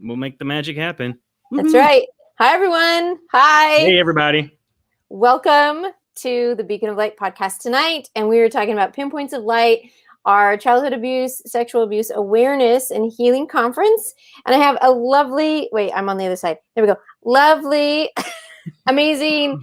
we'll make the magic happen. That's right. Hi, everyone. Hi. Hey, everybody. Welcome to the Beacon of Light podcast tonight. And we were talking about Pinpoints of Light, our childhood abuse, sexual abuse awareness and healing conference. And I have a lovely, I'm on the other side. There we go. Lovely, amazing,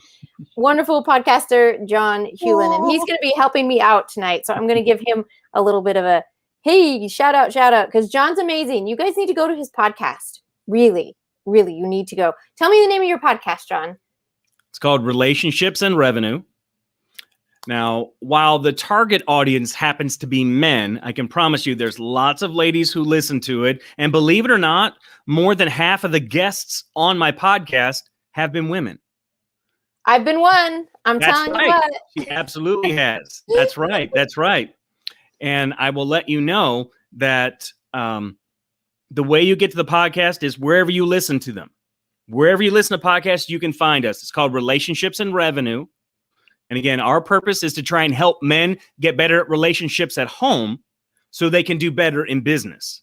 wonderful podcaster, John Hewlin. And he's going to be helping me out tonight. So I'm going to give him a little bit of a, hey, shout out, because John's amazing. You guys need to go to his podcast. Really, you need to go. Tell me the name of your podcast, John. It's called Relationships and Revenue. Now, while the target audience happens to be men, I can promise you there's lots of ladies who listen to it. And believe it or not, more than half of the guests on my podcast have been women. I've been one. I'm telling you what. She absolutely has. That's right. And I will let you know that the way you get to the podcast is wherever you listen to them. Wherever you listen to podcasts, you can find us. It's called Relationships and Revenue. And again, our purpose is to try and help men get better at relationships at home so they can do better in business.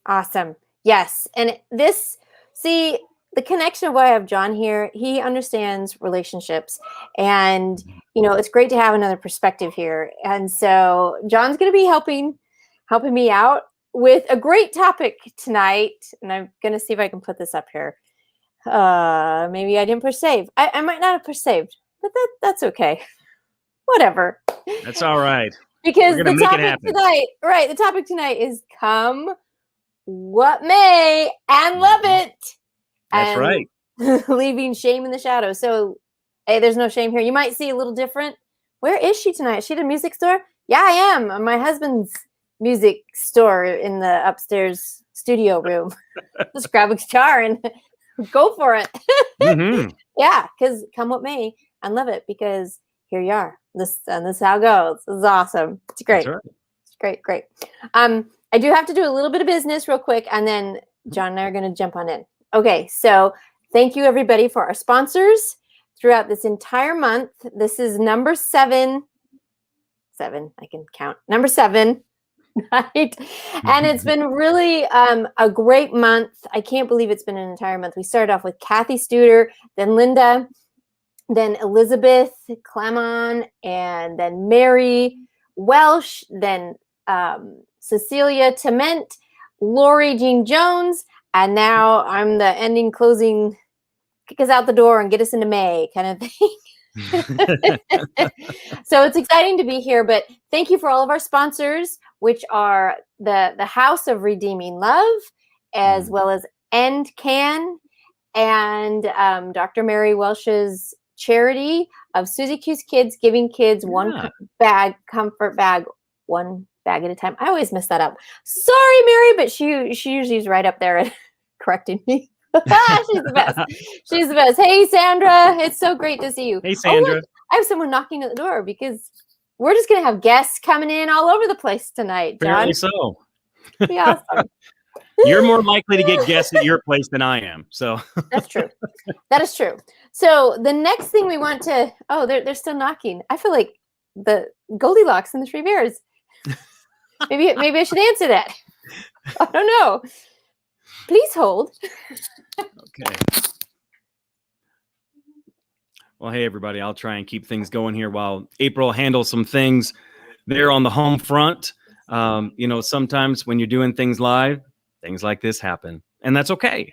Awesome. Yes. And the connection of why I have John here, he understands relationships. And, it's great to have another perspective here. And so John's going to be helping me out with a great topic tonight. And I'm going to see if I can put this up here. Maybe I didn't push save. I might not have pushed saved, but that's okay. Whatever. That's all right. Because the topic tonight is come what may and love it. That's right. Leaving shame in the shadows. So, hey, there's no shame here. You might see a little different. Where is she tonight? Is she at a music store? Yeah, I am. My husband's music store in the upstairs studio room. Just grab a guitar and go for it. Mm-hmm. Yeah, because come what may, and love it, because here you are. This is how it goes. This is awesome. It's great. That's right. It's great. I do have to do a little bit of business real quick, and then John and I are going to jump on in. Okay, so thank you everybody for our sponsors throughout this entire month. This is number 7. I can count. Number 7. Right. And it's been really a great month. I can't believe it's been an entire month. We started off with Kathy Studer, then Linda, then Elizabeth Clemon, and then Mary Welsh, then Cecilia Tement, Lori Jean Jones, and now I'm the ending closing, kick us out the door and get us into May kind of thing. So it's exciting to be here, but thank you for all of our sponsors, which are the House of Redeeming Love, as well as End Can, and Dr. Mary Welsh's charity of Susie Q's Kids, giving kids one comfort bag, one bag at a time. I always mess that up. Sorry, Mary, but she usually is right up there and correcting me. She's the best. She's the best. Hey, Sandra. It's so great to see you. Hey, Sandra. Look, I have someone knocking at the door because we're just going to have guests coming in all over the place tonight, John. Apparently so. Be awesome. You're more likely to get guests at your place than I am. So That's true. That is true. So the next thing we want to, they're still knocking. I feel like the Goldilocks and the Three Bears. Maybe I should answer that. I don't know. Please hold. Okay. Well, hey, everybody. I'll try and keep things going here while April handles some things there on the home front. Sometimes when you're doing things live, things like this happen, and that's okay.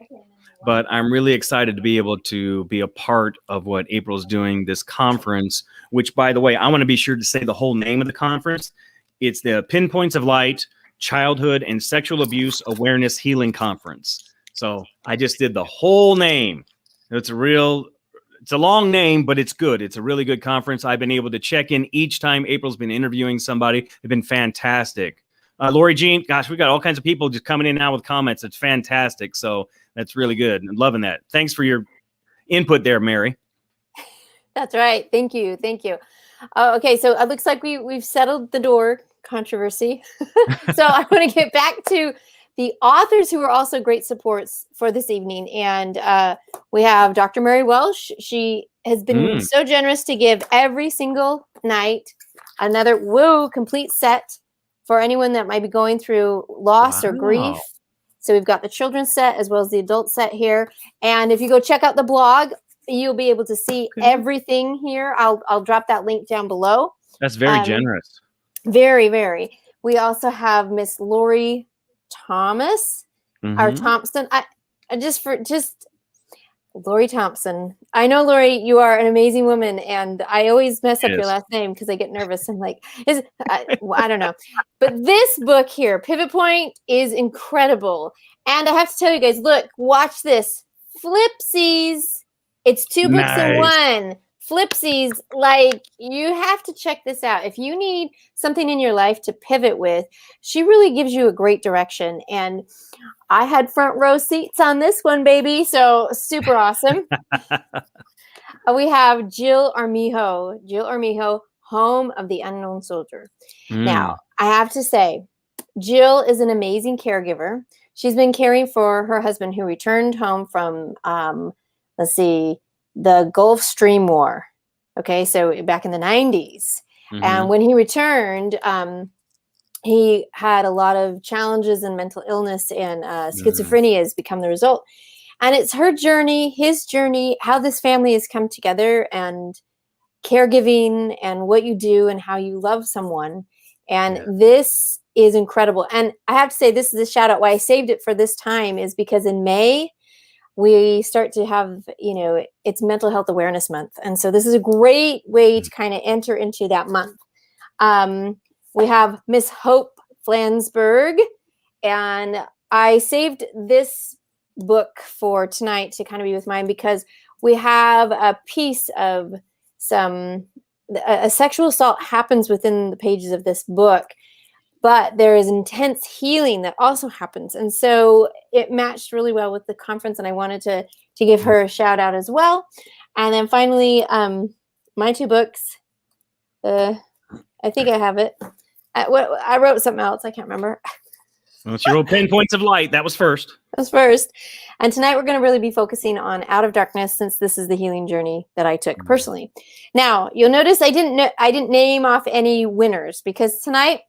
But I'm really excited to be able to be a part of what April's doing, this conference, which, by the way, I want to be sure to say the whole name of the conference. It's the Pinpoints of Light Childhood and Sexual Abuse Awareness Healing Conference. So I just did the whole name. It's a long name, but it's good. It's a really good conference. I've been able to check in each time April's been interviewing somebody. They've been fantastic. Lori Jean, gosh, we got all kinds of people just coming in now with comments. It's fantastic. So that's really good. I'm loving that. Thanks for your input there, Mary. That's right. Thank you. Okay, so it looks like we've settled the door controversy. So I want to get back to the authors who are also great supports for this evening. And we have Dr. Mary Welsh. She has been so generous to give every single night another complete set for anyone that might be going through loss or grief. So we've got the children's set as well as the adult set here. And if you go check out the blog, you'll be able to see everything here. I'll drop that link down below. That's very generous. Very, very. We also have Miss Lori Thomas, or Thompson. I just Lori Thompson. I know, Lori, you are an amazing woman, and I always mess up your last name because I get nervous. I'm like, I don't know. But this book here, Pivot Point, is incredible. And I have to tell you guys, look, watch this. Flipsies. It's 2 books in one. Flipsies, like, you have to check this out. If you need something in your life to pivot with, she really gives you a great direction. And I had front row seats on this one, baby. So super awesome. We have Jill Armijo. Jill Armijo, Home of the Unknown Soldier. Now, I have to say, Jill is an amazing caregiver. She's been caring for her husband who returned home from, the Gulf Stream War. Okay, so back in the 90s. And when he returned, he had a lot of challenges and mental illness, and schizophrenia has become the result. And it's her journey, his journey, how this family has come together, and caregiving, and what you do, and how you love someone. And this is incredible. And I have to say, this is a shout out. Why I saved it for this time is because in May, we start to have, it's Mental Health Awareness Month. And so this is a great way to kind of enter into that month. We have Miss Hope Flansburgh, and I saved this book for tonight to kind of be with mine because we have a piece of a sexual assault happens within the pages of this book, but there is intense healing that also happens. And so it matched really well with the conference, and I wanted to give her a shout out as well. And then finally, my 2 books, I think I have it. I wrote something else. I can't remember. Well, she wrote Pinpoints of Light. That was first. That was first. And tonight we're going to really be focusing on Out of Darkness, since this is the healing journey that I took personally. Now, you'll notice I didn't name off any winners, because tonight,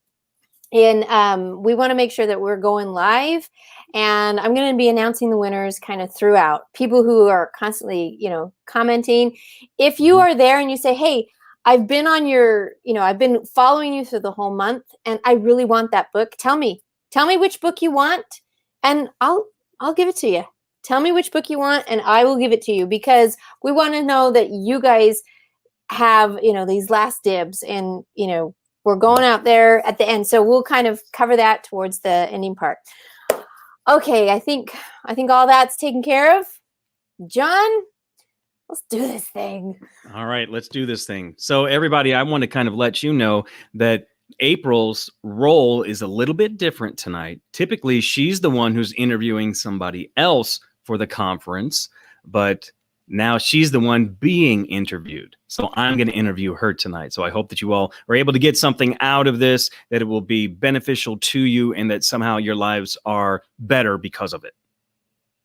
we want to make sure that we're going live, and I'm going to be announcing the winners kind of throughout. People who are constantly, commenting. If you are there and you say, hey, I've been on your, I've been following you through the whole month, and I really want that book. Tell me which book you want, and I'll give it to you. Tell me which book you want, and I will give it to you, because we want to know that you guys have, these last dibs, and, we're going out there at the end. So we'll kind of cover that towards the ending part. Okay, I think all that's taken care of. John, let's do this thing. All right, let's do this thing. So everybody, I want to kind of let you know that April's role is a little bit different tonight. Typically, she's the one who's interviewing somebody else for the conference, but now she's the one being interviewed. So I'm going to interview her tonight. So I hope that you all are able to get something out of this, that it will be beneficial to you, and that somehow your lives are better because of it.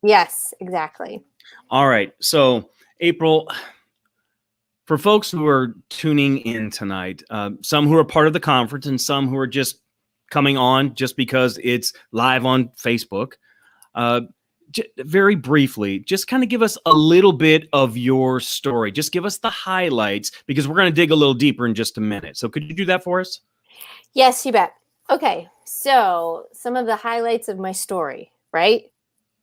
Yes, exactly. All right. So April, for folks who are tuning in tonight, some who are part of the conference and some who are just coming on just because it's live on Facebook, very briefly, just kind of give us a little bit of your story. Just give us the highlights, because we're going to dig a little deeper in just a minute. So could you do that for us? Yes, you bet. Okay. So some of the highlights of my story, right?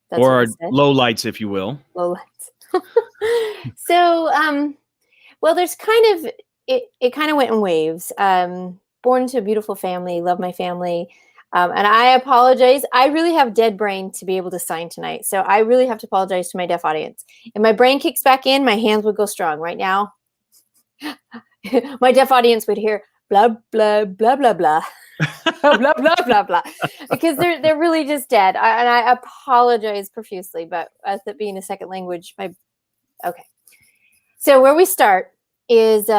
That's or lowlights, if you will. Lowlights. So, well, there's kind of, it kind of went in waves. Born into a beautiful family, love my family. And I apologize. I really have dead brain to be able to sign tonight. So I really have to apologize to my deaf audience. If my brain kicks back in, my hands would go strong right now. My deaf audience would hear blah, blah, blah, blah, blah. Blah, blah, blah, blah. Because they're really just dead. And I apologize profusely, but as it being a second language, okay. So where we start is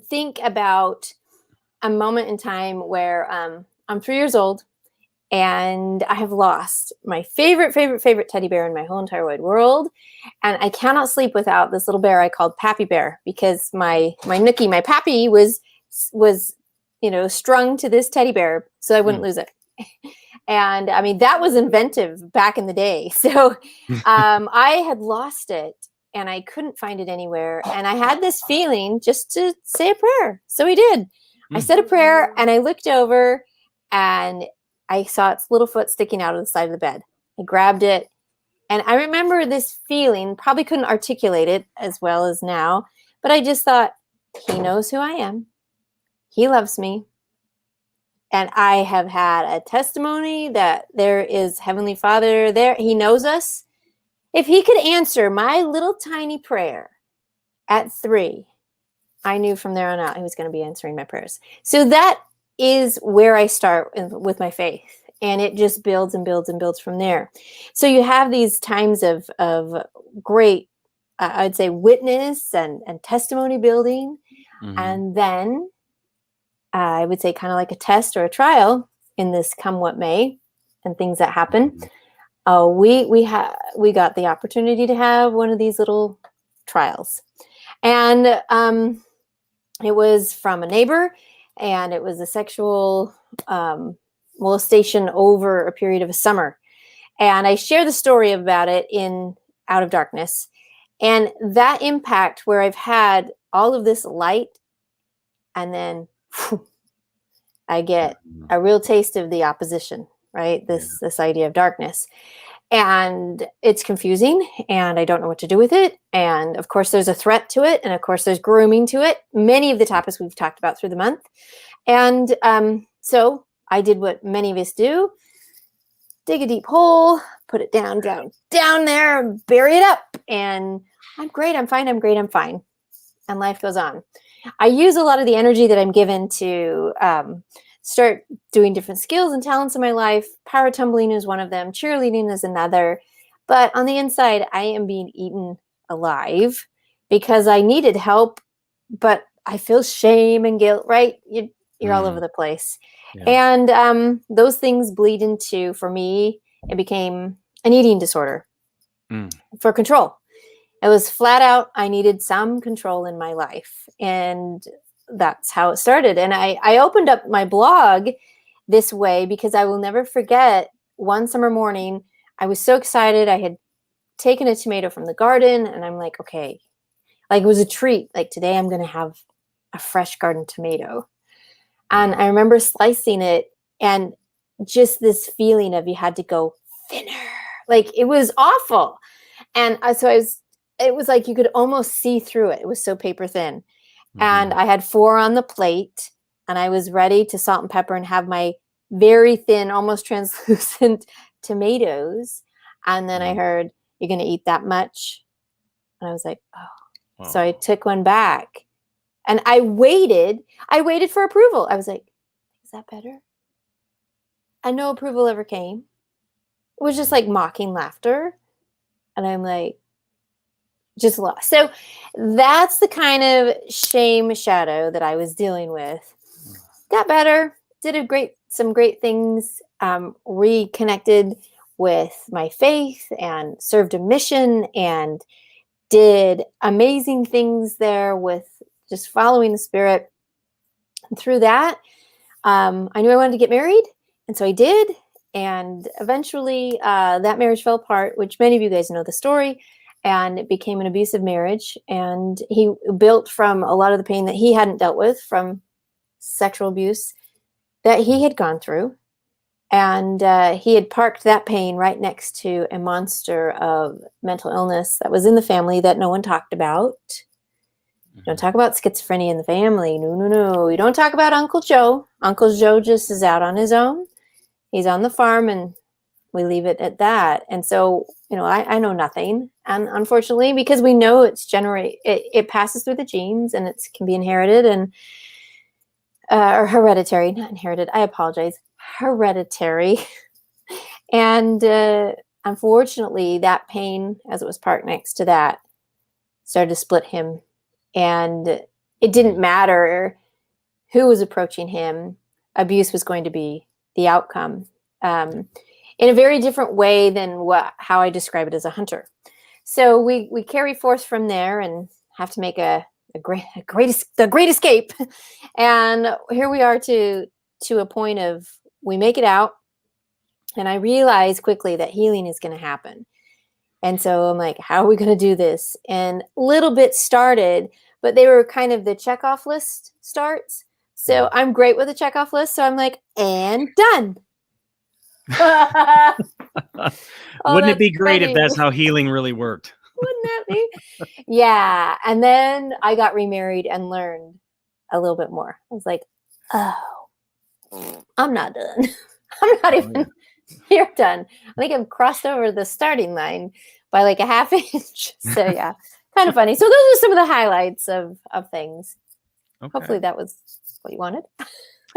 think about a moment in time where I'm 3 years old, and I have lost my favorite teddy bear in my whole entire wide world. And I cannot sleep without this little bear I called Pappy Bear, because my nookie, my Pappy was strung to this teddy bear so I wouldn't lose it. And I mean, that was inventive back in the day. So I had lost it and I couldn't find it anywhere. And I had this feeling just to say a prayer. So we did. I said a prayer and I looked over and I saw its little foot sticking out of the side of the bed. I grabbed it. And I remember this feeling, probably couldn't articulate it as well as now, but I just thought, he knows who I am. He loves me. And I have had a testimony that there is Heavenly Father there. He knows us. If he could answer my little tiny prayer at 3, I knew from there on out he was going to be answering my prayers. So that is where I start with my faith. And it just builds and builds and builds from there. So you have these times of great, I'd say, witness and testimony building. Mm-hmm. And then I would say kind of like a test or a trial in this come what may and things that happen. We got the opportunity to have one of these little trials. And it was from a neighbor, and it was a sexual molestation over a period of a summer. And I share the story about it in Out of Darkness. And that impact where I've had all of this light and then I get a real taste of the opposition, right? This idea of darkness. And it's confusing and I don't know what to do with it. And of course there's a threat to it. And of course there's grooming to it. Many of the topics we've talked about through the month. And so I did what many of us do, dig a deep hole, put it down there, and bury it up. And I'm great, I'm fine, I'm great, I'm fine. And life goes on. I use a lot of the energy that I'm given to start doing different skills and talents in my life. Power tumbling is one of them. Cheerleading is another. But on the inside, I am being eaten alive because I needed help, but I feel shame and guilt, right? You're all over the place. Yeah. And those things bleed into, for me, it became an eating disorder for control. It was flat out, I needed some control in my life. And that's how it started. And I opened up my blog this way because I will never forget one summer morning, I was so excited. I had taken a tomato from the garden and I'm like, okay, like it was a treat. Like today I'm going to have a fresh garden tomato. And I remember slicing it and just this feeling of you had to go thinner. Like it was awful. And it was like you could almost see through it. It was so paper thin. Mm-hmm. And I had 4 on the plate and I was ready to salt and pepper and have my very thin, almost translucent tomatoes. And then I heard, you're going to eat that much? And I was like, oh. Wow. So I took one back and I waited for approval. I was like, is that better? And no approval ever came. It was just like mocking laughter. And I'm like, just lost. So that's the kind of shame shadow that I was dealing with. Got better, did some great things, reconnected with my faith and served a mission and did amazing things there with just following the Spirit. And through that, I knew I wanted to get married. And so I did. And eventually that marriage fell apart, which many of you guys know the story. And it became an abusive marriage. And he built from a lot of the pain that he hadn't dealt with from sexual abuse that he had gone through. And he had parked that pain right next to a monster of mental illness that was in the family that no one talked about. Don't talk about schizophrenia in the family. No. You don't talk about Uncle Joe. Uncle Joe just is out on his own. He's on the farm and we leave it at that. And so, I know nothing. And unfortunately, because we know it passes through the genes and it can be inherited and or hereditary, not inherited. I apologize. Hereditary. And unfortunately, that pain, as it was parked next to that, started to split him. And it didn't matter who was approaching him. Abuse was going to be the outcome. In a very different way than how I describe it as a hunter. So we carry forth from there and have to make the great escape. And here we are to a point of we make it out. And I realized quickly that healing is going to happen. And so I'm like, how are we going to do this? And little bit started, but they were kind of the checkoff list starts. So I'm great with the checkoff list. So I'm like, and done. Wouldn't it be great if that's how healing really worked? Wouldn't that be? Yeah. And then I got remarried and learned a little bit more. I was like, oh, I'm not done. I'm not even, you're done. I think I've crossed over the starting line by like a half inch. So yeah, kind of funny. So those are some of the highlights of things. Okay. Hopefully that was what you wanted.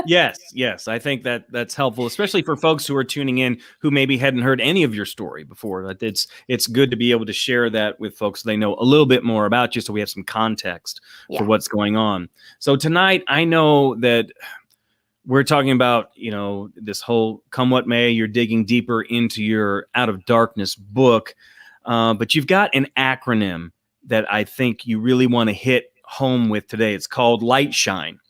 Yes. I think that's helpful, especially for folks who are tuning in who maybe hadn't heard any of your story before. That it's good to be able to share that with folks so they know a little bit more about you, so we have some context for what's going on. So tonight, I know that we're talking about, this whole come what may, you're digging deeper into your Out of Darkness book, but you've got an acronym that I think you really want to hit home with today. It's called Light Shine.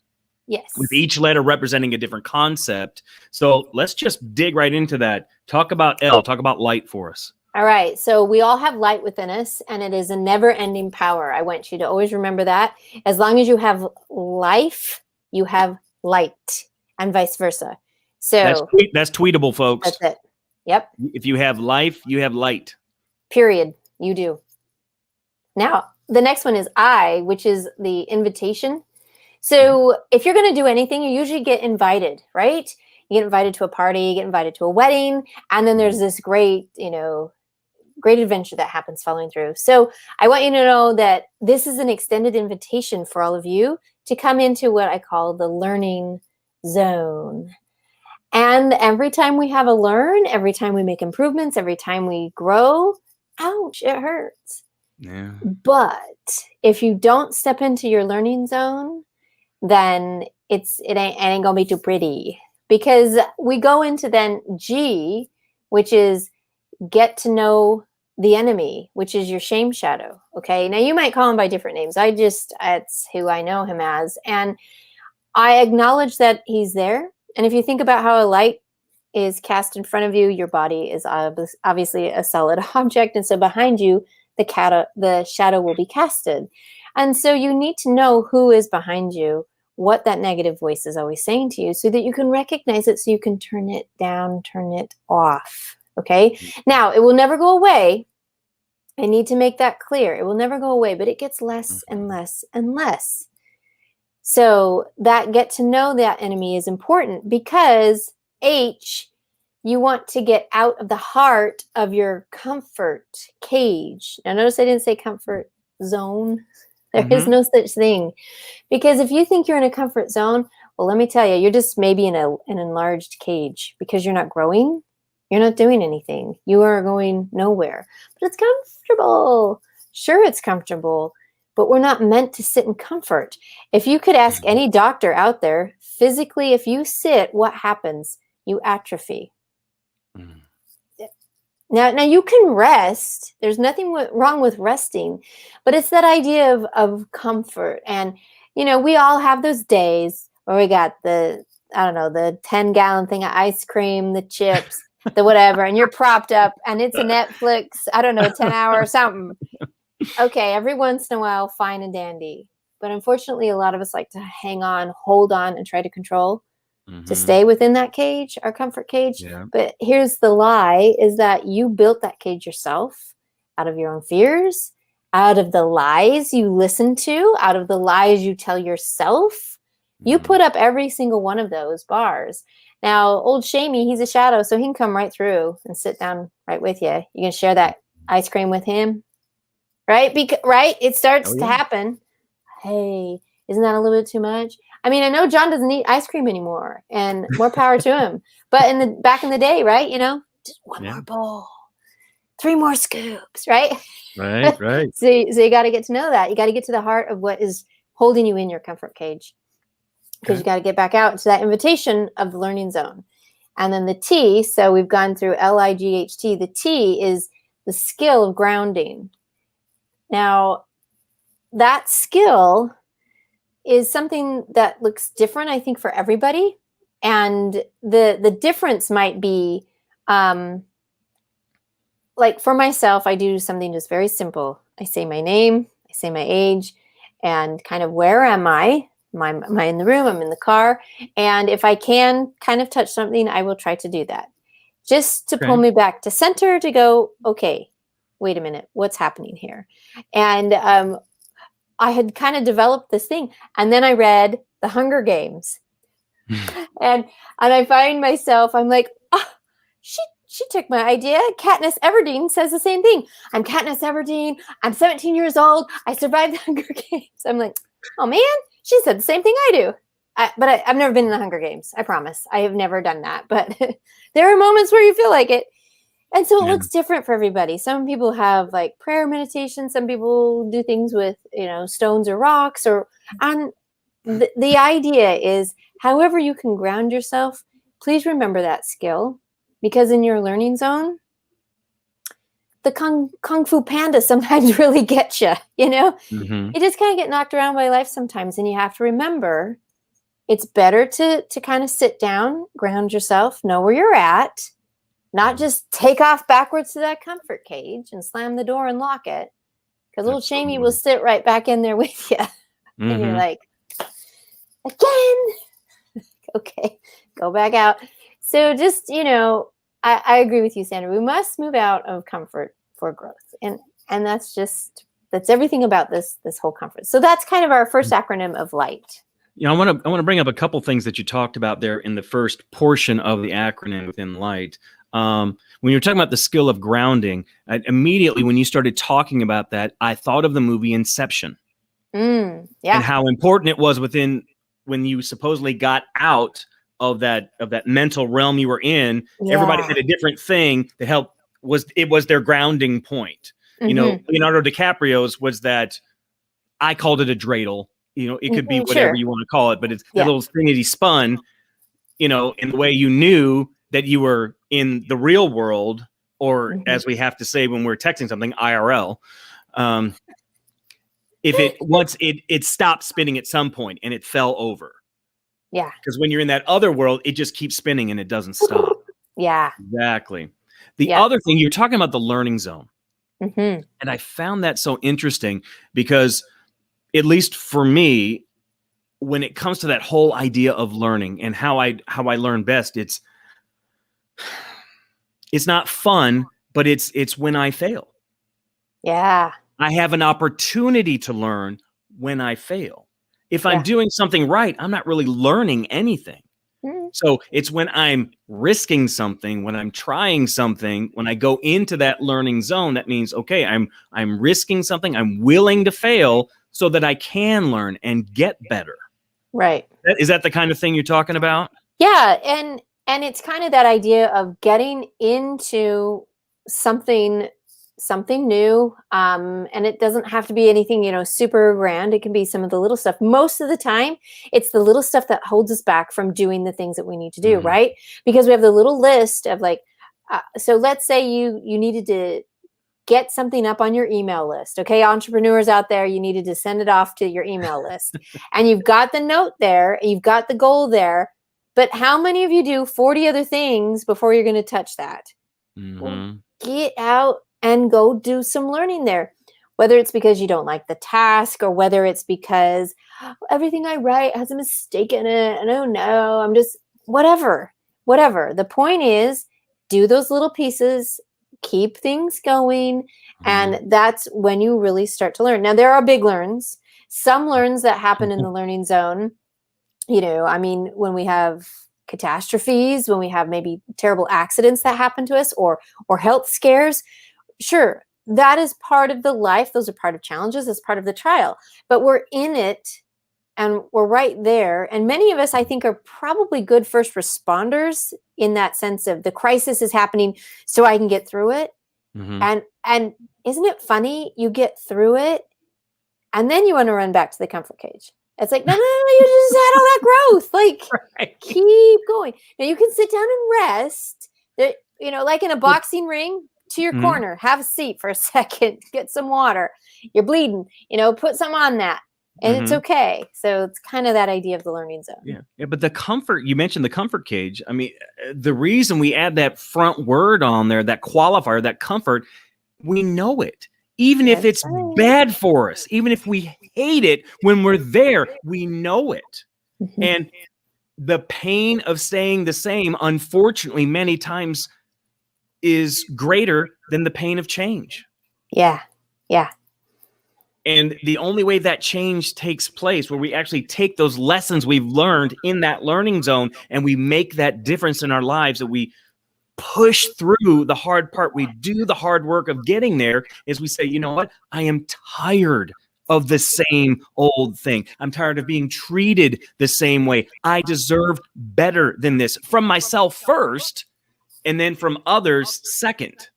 Yes. With each letter representing a different concept. So let's just dig right into that. Talk about L, talk about light for us. All right. So we all have light within us, and it is a never-ending power. I want you to always remember that. As long as you have life, you have light, and vice versa. So that's tweetable, folks. That's it. Yep. If you have life, you have light. Period. You do. Now, the next one is I, which is the invitation. So if you're going to do anything, you usually get invited, right? You get invited to a party, you get invited to a wedding, and then there's this great, great adventure that happens following through. So I want you to know that this is an extended invitation for all of you to come into what I call the learning zone. And every time we have a learn, every time we make improvements, every time we grow, ouch, it hurts. Yeah. But if you don't step into your learning zone, then it ain't gonna be too pretty, because we go into then G, which is get to know the enemy, which is your shame shadow. Okay. Now you might call him by different names. It's who I know him as. And I acknowledge that he's there. And if you think about how a light is cast in front of you, your body is obviously a solid object. And so behind you, the shadow will be casted. And so you need to know who is behind you, what that negative voice is always saying to you, so that you can recognize it, so you can turn it down, turn it off. Okay. Now, it will never go away. I need to make that clear. It will never go away, but it gets less and less and less. So that get to know that enemy is important, because H, you want to get out of the heart of your comfort cage. Now, notice I didn't say comfort zone. There is no such thing. Because if you think you're in a comfort zone, well, let me tell you, you're just maybe in an enlarged cage, because you're not growing. You're not doing anything. You are going nowhere. But it's comfortable. Sure, it's comfortable, but we're not meant to sit in comfort. If you could ask any doctor out there, physically, if you sit, what happens? You atrophy. Now you can rest. There's nothing wrong with resting, but it's that idea of comfort. And, we all have those days where we got the 10-gallon thing of ice cream, the chips, the whatever, and you're propped up and it's a Netflix, 10-hour or something. Okay, every once in a while, fine and dandy. But unfortunately, a lot of us like to hang on, hold on, and try to control. To stay within that cage, our comfort cage. Yeah. But here's the lie, is that you built that cage yourself out of your own fears, out of the lies you listen to, out of the lies you tell yourself. You put up every single one of those bars. Now, old Shamey, he's a shadow, so he can come right through and sit down right with you. You can share that ice cream with him, right? Right? It starts to happen. Hey, isn't that a little bit too much? I mean, I know John doesn't eat ice cream anymore, and more power to him. But back in the day, right? Just one more bowl, 3 more scoops, right? Right. So you got to get to know that. You got to get to the heart of what is holding you in your comfort cage, because you got to get back out to that invitation of the learning zone. And then the T. So we've gone through LIGHT. The T is the skill of grounding. Now, that skill is something that looks different, I think, for everybody. And the difference might be Like for myself, I do something just very simple. I say my name, I say my age, and kind of where am I? Am I in the room? I'm in the car. And if I can kind of touch something, I will try to do that. Just to pull me back to center to go, okay, wait a minute, what's happening here? And I had kind of developed this thing. And then I read The Hunger Games. and I find myself, I'm like, oh, she took my idea. Katniss Everdeen says the same thing. I'm Katniss Everdeen. I'm 17 years old. I survived the Hunger Games. I'm like, oh man, she said the same thing I do. But I've never been in the Hunger Games. I promise. I have never done that. But there are moments where you feel like it. And so it looks different for everybody. Some people have like prayer meditation. Some people do things with, stones or rocks. And the idea is however you can ground yourself, please remember that skill. Because in your learning zone, the Kung Fu Panda sometimes really gets you, You just kind of get knocked around by life sometimes. And you have to remember it's better to kind of sit down, ground yourself, know where you're at, not just take off backwards to that comfort cage and slam the door and lock it. Because little Shamey will sit right back in there with you. And you're like, again, okay, go back out. So just, I agree with you, Sandra. We must move out of comfort for growth. And that's everything about this whole conference. So that's kind of our first acronym of LIGHT. I want to bring up a couple things that you talked about there in the first portion of the acronym within LIGHT. When you're talking about the skill of grounding, immediately when you started talking about that, I thought of the movie Inception. And how important it was when you supposedly got out of that mental realm you were in. Everybody had a different thing that helped. It was their grounding point. Leonardo DiCaprio's was that, I called it a dreidel. It could be whatever you want to call it, but it's that little thing that he spun, in the way you knew that you were in the real world, or as we have to say when we're texting something, IRL. Once it stopped spinning at some point and it fell over. Yeah. Because when you're in that other world, it just keeps spinning and it doesn't stop. Yeah. Exactly. The other thing, you're talking about the learning zone. And I found that so interesting because, at least for me, when it comes to that whole idea of learning and how I learn best, it's not fun, but it's when I fail. Yeah. I have an opportunity to learn when I fail. If I'm doing something right, I'm not really learning anything. So it's when I'm risking something, when I'm trying something, when I go into that learning zone, that means, okay, I'm risking something. I'm willing to fail so that I can learn and get better. Right. Is that the kind of thing you're talking about? Yeah. And it's kind of that idea of getting into something new. And it doesn't have to be anything, super grand. It can be some of the little stuff. Most of the time, it's the little stuff that holds us back from doing the things that we need to do, right? Because we have the little list of like, so let's say you needed to get something up on your email list. Okay, entrepreneurs out there, you needed to send it off to your email list. And you've got the note there, you've got the goal there, but how many of you do 40 other things before you're going to touch that? Get out and go do some learning there. Whether it's because you don't like the task, or whether it's because everything I write has a mistake in it. And oh no, I'm just whatever. The point is, do those little pieces, keep things going. And that's when you really start to learn. Now, there are big learns. Some learns that happen in the learning zone. When we have catastrophes, when we have maybe terrible accidents that happen to us, or health scares, sure, that is part of the life. Those are part of challenges. That's part of the trial. But we're in it and we're right there. And many of us, I think, are probably good first responders in that sense of the crisis is happening so I can get through it. And isn't it funny? You get through it and then you want to run back to the comfort cage. It's like, no, you just had all that growth. Like, keep going. Now you can sit down and rest. Like in a boxing ring, to your corner, have a seat for a second, get some water. You're bleeding, put some on that. and it's okay. So it's kind of that idea of the learning zone. Yeah. But the comfort, you mentioned the comfort cage. I mean, the reason we add that front word on there, that qualifier, that comfort, we know it. Even if it's bad for us, even if we hate it, when we're there, we know it. And the pain of staying the same, unfortunately, many times is greater than the pain of change. Yeah. And the only way that change takes place, where we actually take those lessons we've learned in that learning zone and we make that difference in our lives, that we push through the hard part, we do the hard work of getting there, is we say, you know what? I am tired of the same old thing. I'm tired of being treated the same way. I deserve better than this, from myself first, and then from others second.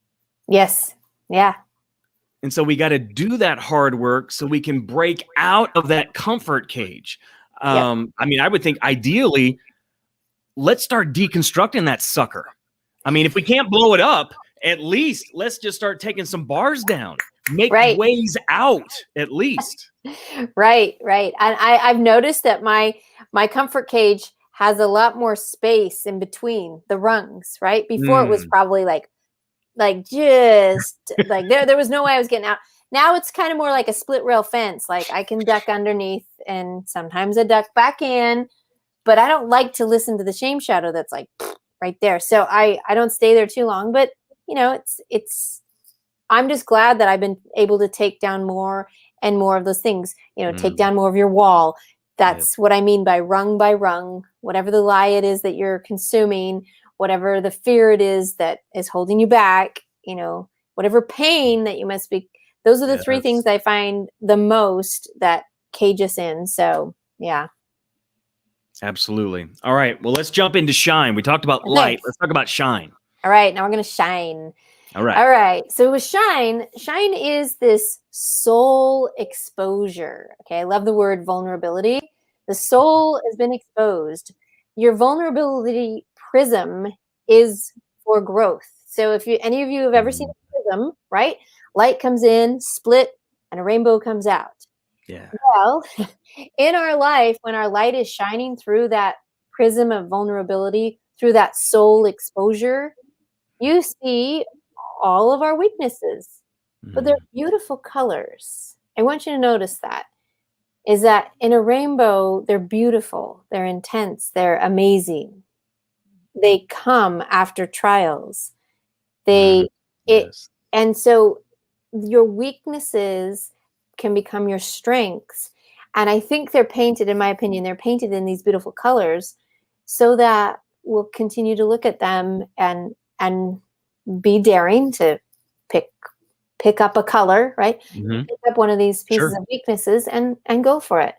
Yes. Yeah. And so we got to do that hard work so we can break out of that comfort cage. I mean, I would think ideally, let's start deconstructing that sucker. I mean, if we can't blow it up, at least let's just start taking some bars down, make ways out at least. Right. And I've noticed that my comfort cage has a lot more space in between the rungs, right? Before it was probably like just like there was no way I was getting out. Now it's kind of more like a split rail fence. Like I can duck underneath and sometimes I duck back in, but I don't like to listen to the shame shadow that's like right there. So I don't stay there too long, but you know, I'm just glad that I've been able to take down more and more of those things, you know, take down more of your wall. That's what I mean by rung, whatever the lie it is that you're consuming, whatever the fear it is that is holding you back, you know, whatever pain that you must be. Those are the three things I find the most that cage us in. So, yeah. Absolutely. All right. Well, let's jump into shine. We talked about light. Let's talk about shine. All right. Now we're going to shine. All right. All right. So with shine is this soul exposure. Okay. I love the word vulnerability. The soul has been exposed. Your vulnerability prism is for growth. So if any of you have ever seen a prism, right? Light comes in, split, and a rainbow comes out. Yeah. Well, in our life, when our light is shining through that prism of vulnerability, through that soul exposure, you see all of our weaknesses, but they're beautiful colors. I want you to notice that. Is that in a rainbow, they're beautiful, they're intense, they're amazing. They come after trials. And so your weaknesses can become your strengths. And I think they're painted, in my opinion, they're painted in these beautiful colors so that we'll continue to look at them and be daring to pick up a color, right? Pick up one of these pieces of weaknesses and go for it.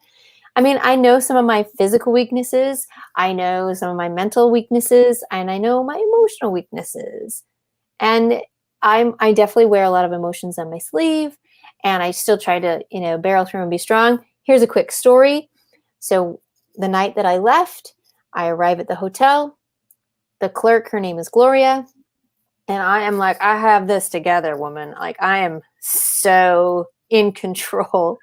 I mean, I know some of my physical weaknesses. I know some of my mental weaknesses, and I know my emotional weaknesses. And I definitely wear a lot of emotions on my sleeve, and I still try to, you know, barrel through and be strong. Here's a quick story. So the night that I left, I arrive at the hotel. The clerk, her name is Gloria. And I am like, I have this together, woman. Like, I am so in control.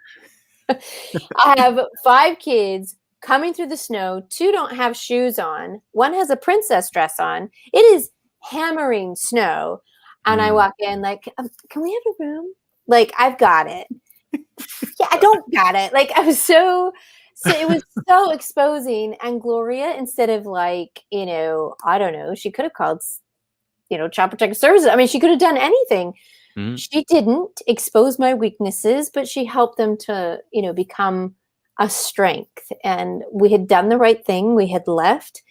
I have 5 kids coming through the snow. 2 don't have shoes on. 1 has a princess dress on. It is hammering snow. And I walk in like, can we have a room? Like, I've got it. Yeah, I don't got it. Like, I was so it was so exposing. And Gloria, instead of like, you know, I don't know, she could have called, you know, Child Protective Services. I mean, she could have done anything. She didn't expose my weaknesses, but she helped them to, you know, become a strength. And we had done the right thing. We had left.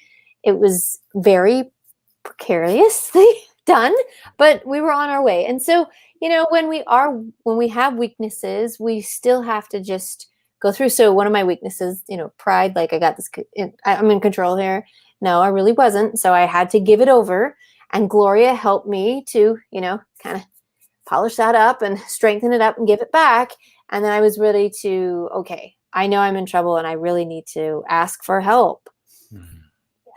It was very precariously done, but we were on our way. And so, you know, when we have weaknesses, we still have to just go through. So one of my weaknesses, you know, pride, like I got this, I'm in control here. No, I really wasn't. So I had to give it over. And Gloria helped me to, you know, kind of polish that up and strengthen it up and give it back. And then I was ready to, okay, I know I'm in trouble and I really need to ask for help.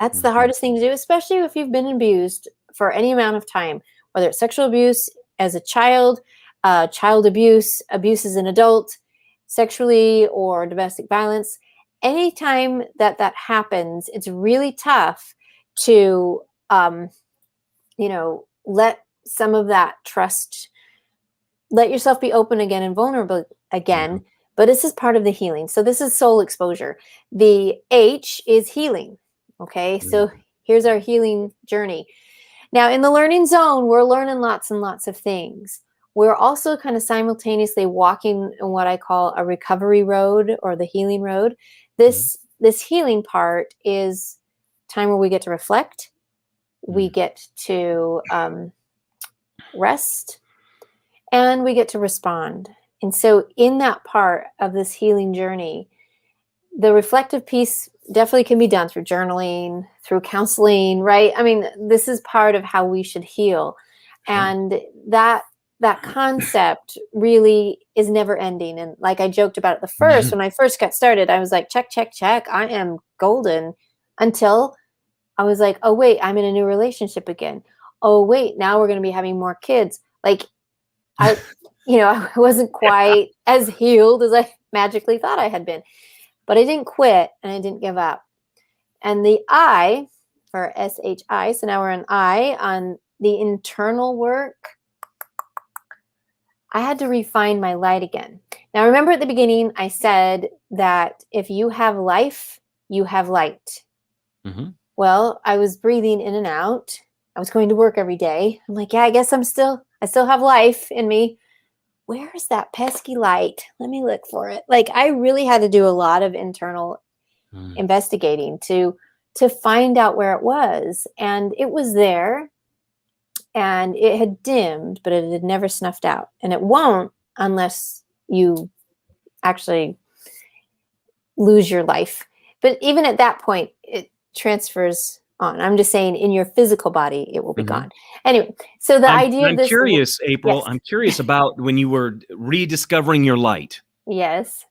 That's the hardest thing to do, especially if you've been abused for any amount of time, whether it's sexual abuse as a child abuse as an adult. sexually or domestic violence, anytime that happens, it's really tough to, let some of that trust, let yourself be open again and vulnerable again. But this is part of the healing. So this is soul exposure. The H is healing. Okay. So here's our healing journey. Now in the learning zone, we're learning lots and lots of things. We're also kind of simultaneously walking in what I call a recovery road or the healing road. This healing part is time where we get to reflect. We get to rest, and we get to respond. And so in that part of this healing journey, the reflective piece definitely can be done through journaling, through counseling, right? I mean, this is part of how we should heal. And that concept really is never ending. And like I joked about it when I first got started, I was like, check, check, check. I am golden, until I was like, oh, wait, I'm in a new relationship again. Oh, wait, now we're going to be having more kids. Like I wasn't quite as healed as I magically thought I had been, but I didn't quit and I didn't give up. And the I, or SHI, so now we're on I, on the internal work, I had to refine my light again. Now, remember at the beginning, I said that if you have life, you have light. Well, I was breathing in and out. I was going to work every day. I'm like, yeah, I guess I still have life in me. Where is that pesky light? Let me look for it. Like, I really had to do a lot of internal investigating to find out where it was. And it was there. And it had dimmed, but it had never snuffed out. And it won't unless you actually lose your life. But even at that point, it transfers on. I'm just saying in your physical body, it will be gone. Anyway, so I'm curious, April, yes. I'm curious about when you were rediscovering your light. Yes.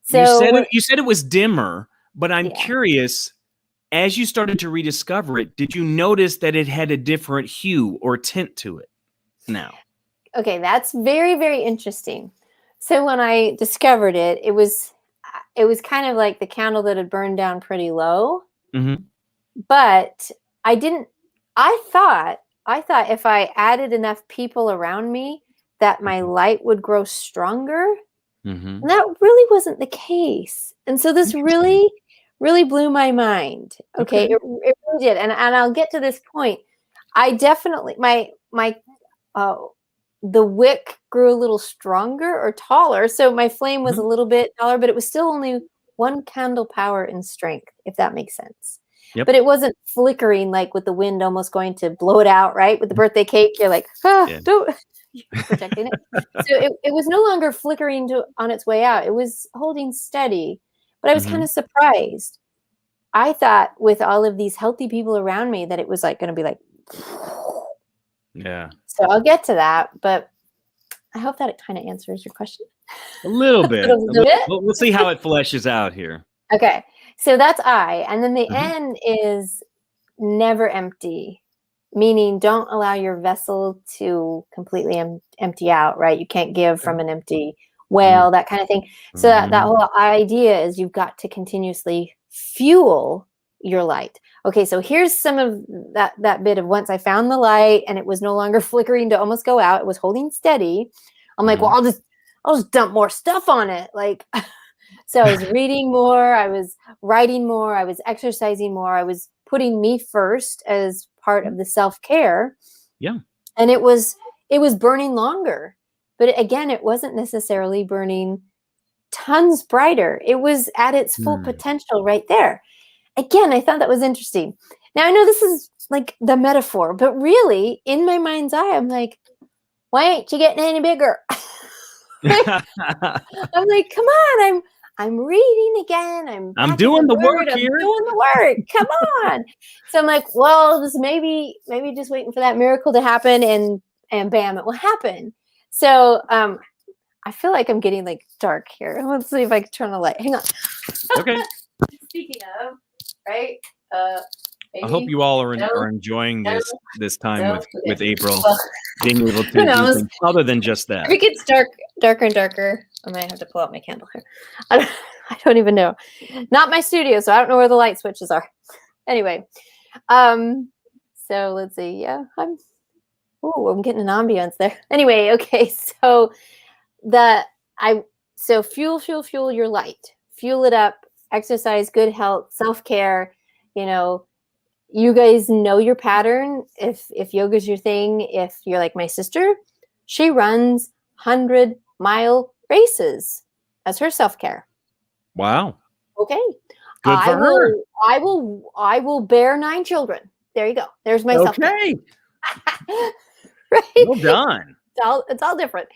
So you said it was dimmer, but I'm curious, as you started to rediscover it, did you notice that it had a different hue or tint to it now? Okay, that's very, very interesting. So when I discovered it, it was kind of like the candle that had burned down pretty low. But I thought if I added enough people around me that my light would grow stronger. And that really wasn't the case. And so this really blew my mind. Okay. It really did. And I'll get to this point. I definitely, the wick grew a little stronger or taller. So my flame was a little bit taller, but it was still only 1 candle power in strength, if that makes sense. But it wasn't flickering like with the wind almost going to blow it out, right? With the birthday cake, you're like, don't, you're protecting it. So it was no longer flickering on its way out. It was holding steady. But I was kind of surprised. I thought with all of these healthy people around me that it was like going to be like, So I'll get to that, but I hope that it kind of answers your question. A little bit. We'll see how it fleshes out here. Okay. So that's I. And then the N is never empty, meaning don't allow your vessel to completely empty out, right? You can't give from an empty well, that kind of thing. So that whole idea is you've got to continuously fuel your light. Okay, so here's some of that bit of once I found the light and it was no longer flickering to almost go out, it was holding steady. I'm like, well, I'll just dump more stuff on it. Like, so I was reading more, I was writing more, I was exercising more, I was putting me first as part of the self-care. Yeah. And it was burning longer. But again, it wasn't necessarily burning tons brighter. It was at its full potential right there. Again, I thought that was interesting. Now, I know this is like the metaphor, but really, in my mind's eye, I'm like, why ain't you getting any bigger? I'm like, come on, I'm reading again. I'm doing the work here. I'm doing the work. Come on. So I'm like, well, just maybe just waiting for that miracle to happen, and bam, it will happen. So I feel like I'm getting like dark here. Let's see if I can turn the light. Hang on. Okay. Speaking of, right? I hope you all are enjoying this time with April, being able to do things other than just that. If it gets darker and darker, I might have to pull out my candle here. I don't even know. Not my studio, so I don't know where the light switches are. Anyway, so let's see. Yeah, I'm getting an ambiance there. Anyway, okay, so fuel your light. Fuel it up, exercise, good health, self-care, you guys know your pattern. If yoga's your thing, if you're like my sister, she runs 100-mile races as her self-care. Wow. Okay. Good for her. I will bear 9 children. There you go. There's my self-care. Okay. Right. Well done. It's all different.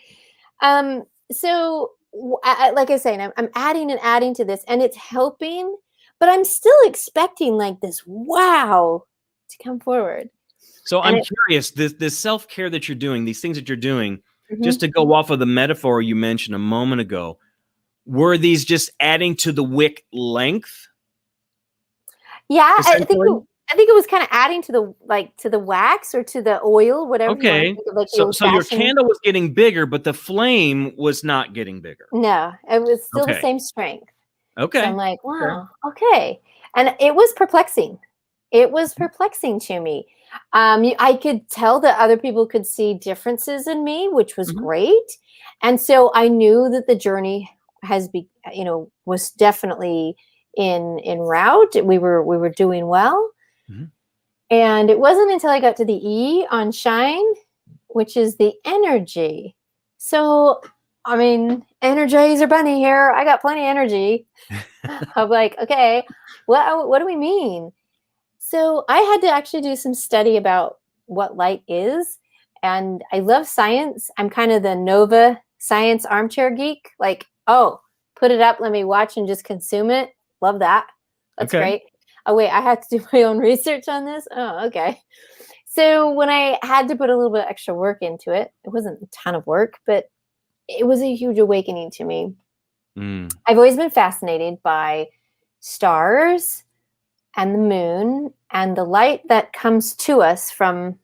So like I was saying, I'm adding and adding to this, and it's helping, but I'm still expecting like this wow to come forward. So I'm curious, this self-care that you're doing, these things that you're doing, just to go off of the metaphor you mentioned a moment ago, were these just adding to the wick length? Yeah, I think it was kind of adding to the wax or to the oil, whatever. Okay. So your candle was getting bigger, but the flame was not getting bigger. No, it was still the same strength. Okay. So I'm like, wow, okay. And it was perplexing. It was perplexing to me. I could tell that other people could see differences in me, which was great. And so I knew that the journey was definitely in route. We were doing well. And it wasn't until I got to the E on shine, which is the energy. So, I mean, Energizer Bunny here. I got plenty of energy. I'm like, okay, what do we mean? So I had to actually do some study about what light is. And I love science. I'm kind of the Nova science armchair geek. Like, oh, put it up, let me watch and just consume it. Love that. That's great. Oh, wait, I had to do my own research on this? Oh, okay. So when I had to put a little bit of extra work into it, it wasn't a ton of work, but it was a huge awakening to me. I've always been fascinated by stars and the moon and the light that comes to us from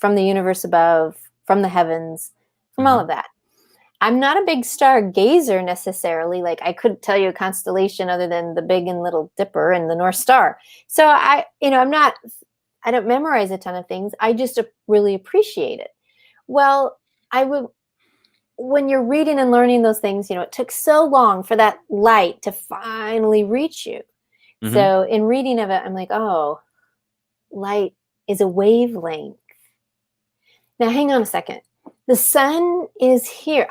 the universe above, from the heavens, from all of that. I'm not a big stargazer necessarily. Like I couldn't tell you a constellation other than the Big and Little Dipper and the North Star. So I don't memorize a ton of things. I just really appreciate it. Well, when you're reading and learning those things, it took so long for that light to finally reach you. So in reading of it, I'm like, oh, light is a wavelength. Now, hang on a second. The sun is here.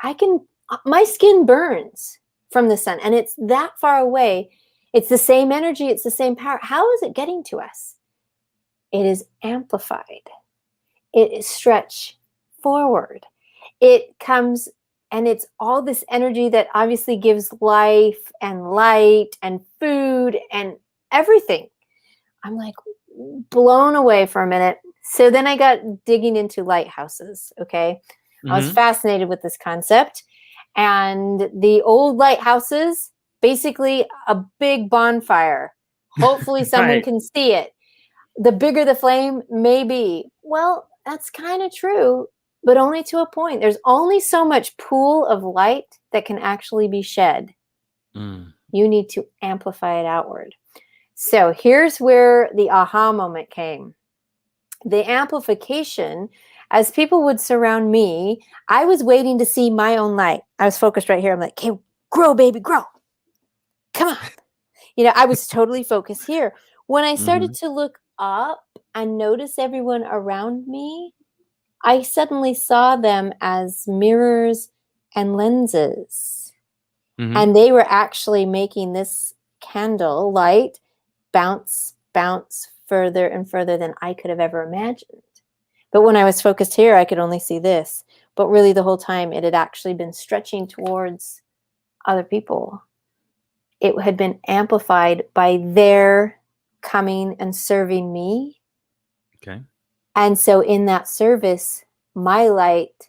My skin burns from the sun, and it's that far away. It's the same energy. It's the same power. How is it getting to us? It is amplified. It is stretched forward. It comes, and it's all this energy that obviously gives life and light and food and everything. I'm like blown away for a minute. So then I got digging into lighthouses. Okay. I was fascinated with this concept. And the old lighthouses, basically a big bonfire. Hopefully someone can see it. The bigger the flame may be. Well, that's kind of true, but only to a point. There's only so much pool of light that can actually be shed. You need to amplify it outward. So here's where the aha moment came. The amplification, as people would surround me, I was waiting to see my own light. I was focused right here. I'm like, okay, grow, baby, grow. Come on. I was totally focused here. When I started to look up and notice everyone around me, I suddenly saw them as mirrors and lenses. And they were actually making this candle light bounce further and further than I could have ever imagined. But when I was focused here, I could only see this. But really the whole time it had actually been stretching towards other people. It had been amplified by their coming and serving me. Okay. And so in that service, my light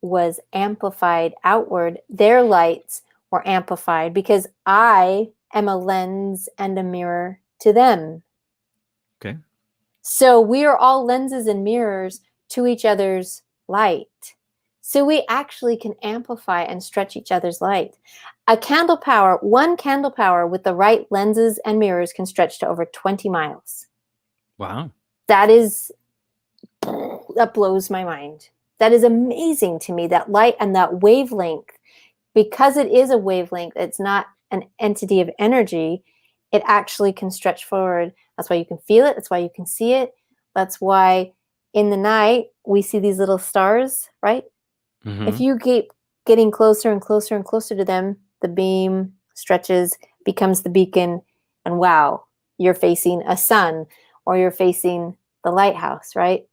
was amplified outward. Their lights were amplified because I am a lens and a mirror to them. Okay. So we are all lenses and mirrors to each other's light. So we actually can amplify and stretch each other's light. One candle power with the right lenses and mirrors can stretch to over 20 miles. Wow. That blows my mind. That is amazing to me, that light and that wavelength. Because it is a wavelength, it's not an entity of energy, it actually can stretch forward. That's why you can feel it. That's why you can see it. That's why in the night we see these little stars, right? Mm-hmm. If you keep getting closer and closer and closer to them, the beam stretches, becomes the beacon, and wow, you're facing a sun or you're facing the lighthouse, right?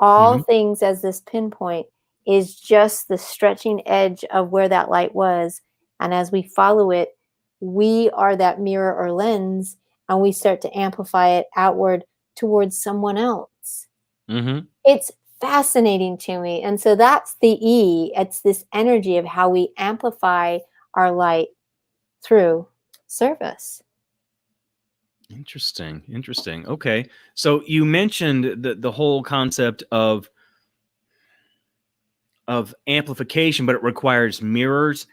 All things as this pinpoint is just the stretching edge of where that light was. And as we follow it, we are that mirror or lens, and we start to amplify it outward towards someone else. Mm-hmm. It's fascinating to me. And so that's the E. It's this energy of how we amplify our light through service. Interesting. Okay. So you mentioned the whole concept of amplification, but it requires mirrors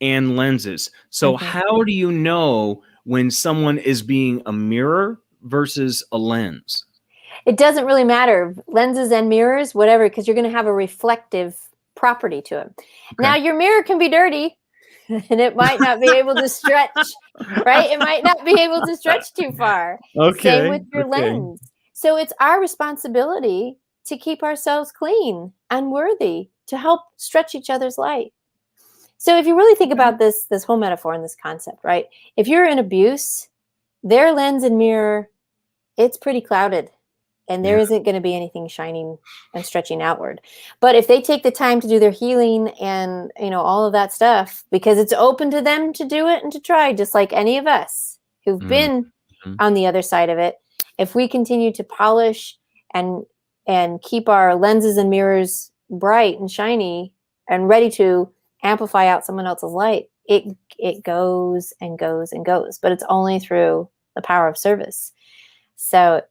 and lenses. So how do you know when someone is being a mirror versus a lens? It doesn't really matter. Lenses and mirrors, whatever, because you're going to have a reflective property to it. Okay. Now, your mirror can be dirty and it might not be able to stretch, right? It might not be able to stretch too far. Okay. Same with your lens. So it's our responsibility to keep ourselves clean and worthy to help stretch each other's light. So if you really think about this whole metaphor and this concept, right? If you're in abuse, their lens and mirror, it's pretty clouded. And there isn't going to be anything shining and stretching outward. But if they take the time to do their healing and, all of that stuff, because it's open to them to do it and to try, just like any of us who've been on the other side of it, if we continue to polish and keep our lenses and mirrors bright and shiny and ready to amplify out someone else's light, it goes and goes and goes. But it's only through the power of service. So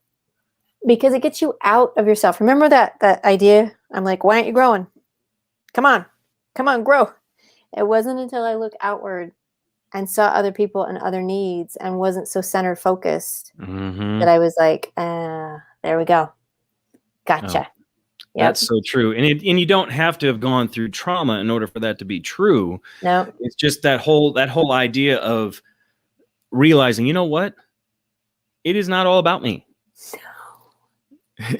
because it gets you out of yourself. Remember that idea? I'm like, why aren't you growing? Come on, grow. It wasn't until I looked outward and saw other people and other needs and wasn't so centered focused that I was like, there we go. Gotcha. Oh, that's so true. And you don't have to have gone through trauma in order for that to be true. No. It's just that whole idea of realizing, you know what? It is not all about me.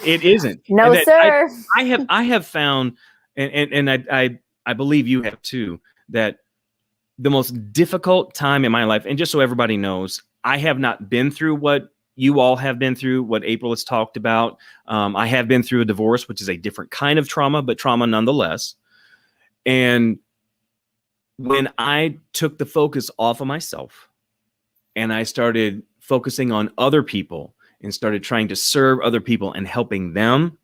It isn't. No, sir. I have found, and I believe you have too, that the most difficult time in my life, and just so everybody knows, I have not been through what you all have been through, what April has talked about. I have been through a divorce, which is a different kind of trauma, but trauma nonetheless. And when I took the focus off of myself and I started focusing on other people, and started trying to serve other people and helping them,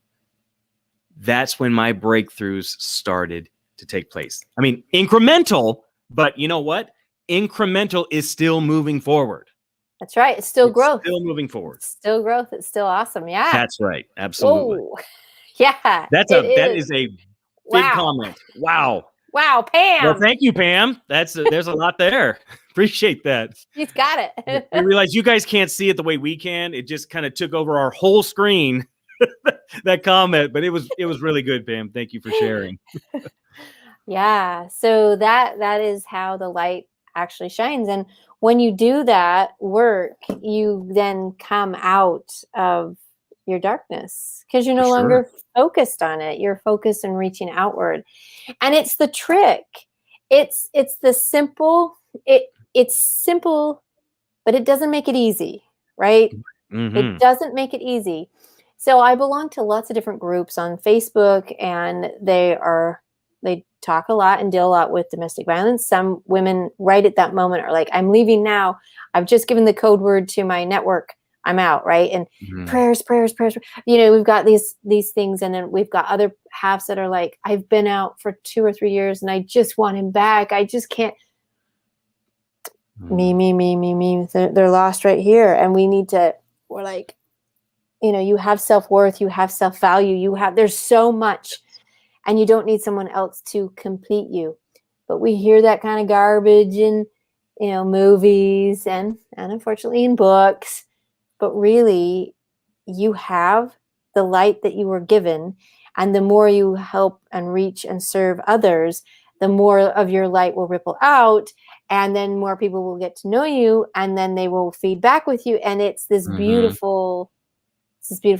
that's when my breakthroughs started to take place. I mean, incremental, but you know what? Incremental is still moving forward. That's right. It's still growth. Still moving forward. It's still growth. It's still awesome. Yeah. That's right. Absolutely. Whoa. Yeah. That is a big comment. Wow. Wow, Pam. Well, thank you, Pam. There's a lot there. Appreciate that. He's got it. I realize you guys can't see it the way we can. It just kind of took over our whole screen, that comment, but it was really good, Pam. Thank you for sharing. Yeah. So that is how the light actually shines. And when you do that work, you then come out of your darkness because you're no longer focused on it. You're focused on reaching outward. And it's the trick. It's the simple, it's simple, but it doesn't make it easy, right? It doesn't make it easy. So I belong to lots of different groups on Facebook, and they talk a lot and deal a lot with domestic violence. Some women right at that moment are like, I'm leaving now. I've just given the code word to my network. I'm out, right? And prayers. We've got these things, and then we've got other halves that are like, I've been out for 2 or 3 years, and I just want him back. I just can't. Me. They're lost right here, and we're like, you have self-worth, you have self-value, there's so much, and you don't need someone else to complete you. But we hear that kind of garbage in, movies and unfortunately in books. But really, you have the light that you were given, and the more you help and reach and serve others, the more of your light will ripple out, and then more people will get to know you, and then they will feed back with you, and it's this beautiful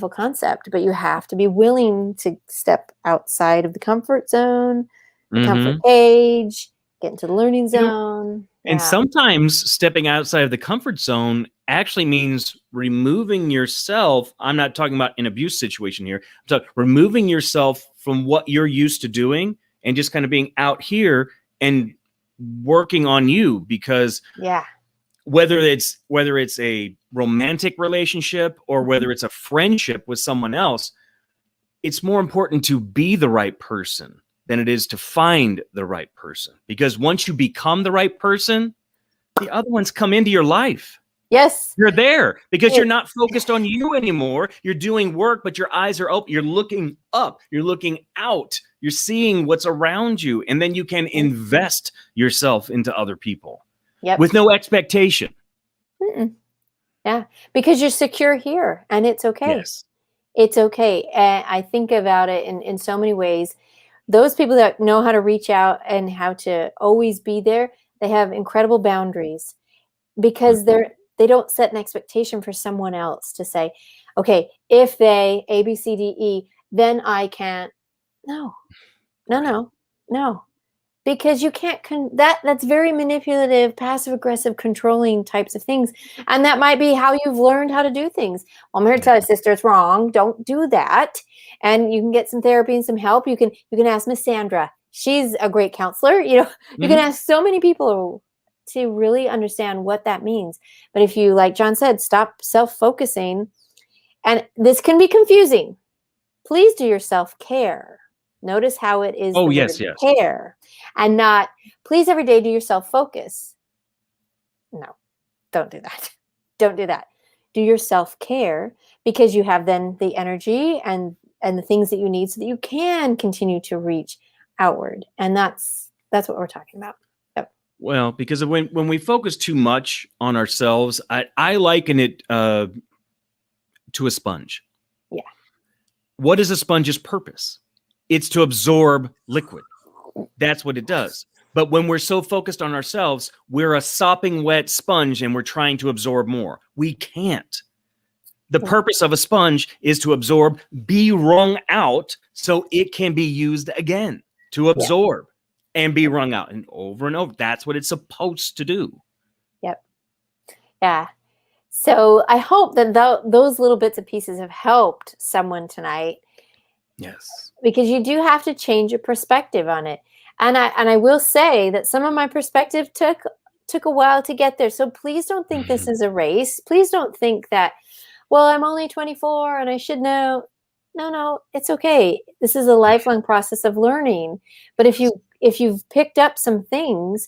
concept. But you have to be willing to step outside of the comfort zone, the comfort cage, get into the learning zone. And sometimes stepping outside of the comfort zone actually means removing yourself. I'm not talking about an abuse situation here. I'm talking removing yourself from what you're used to doing and just kind of being out here and working on you, because whether it's a romantic relationship or whether it's a friendship with someone else, it's more important to be the right person than it is to find the right person. Because once you become the right person, the other ones come into your life. Yes. You're there because you're not focused on you anymore. You're doing work, but your eyes are open. You're looking up. You're looking out. You're seeing what's around you. And then you can invest yourself into other people with no expectation. Yeah, because you're secure here, and it's okay. Yes. It's okay. And I think about it in so many ways. Those people that know how to reach out and how to always be there, they have incredible boundaries, because they don't set an expectation for someone else to say, okay, if they A, B, C, D, E, then I can't. No. Because you can't, that's very manipulative, passive aggressive, controlling types of things. And that might be how you've learned how to do things. Well, I'm here to tell you, sister, it's wrong. Don't do that. And you can get some therapy and some help. You can ask Miss Sandra. She's a great counselor. You can ask so many people to really understand what that means. But if you, like John said, stop self-focusing, and this can be confusing. Please do your self-care. Notice how it is care, and not please every day do your self-focus. No, don't do that. Don't do that. Do your self-care, because you have then the energy and the things that you need so that you can continue to reach outward. And that's what we're talking about. Yep. Well, because when we focus too much on ourselves, I liken it to a sponge. Yeah. What is a sponge's purpose? It's to absorb liquid. That's what it does. But when we're so focused on ourselves, we're a sopping wet sponge and we're trying to absorb more. We can't. The purpose of a sponge is to absorb, be wrung out, so it can be used again to absorb and be wrung out, and over. That's what it's supposed to do. Yep. Yeah. So I hope that those little bits and pieces have helped someone tonight. Yes. Because you do have to change your perspective on it. And I will say that some of my perspective took a while to get there. So please don't think this is a race. Please don't think that, well, I'm only 24 and I should know. No, it's okay. This is a lifelong process of learning. But if you've picked up some things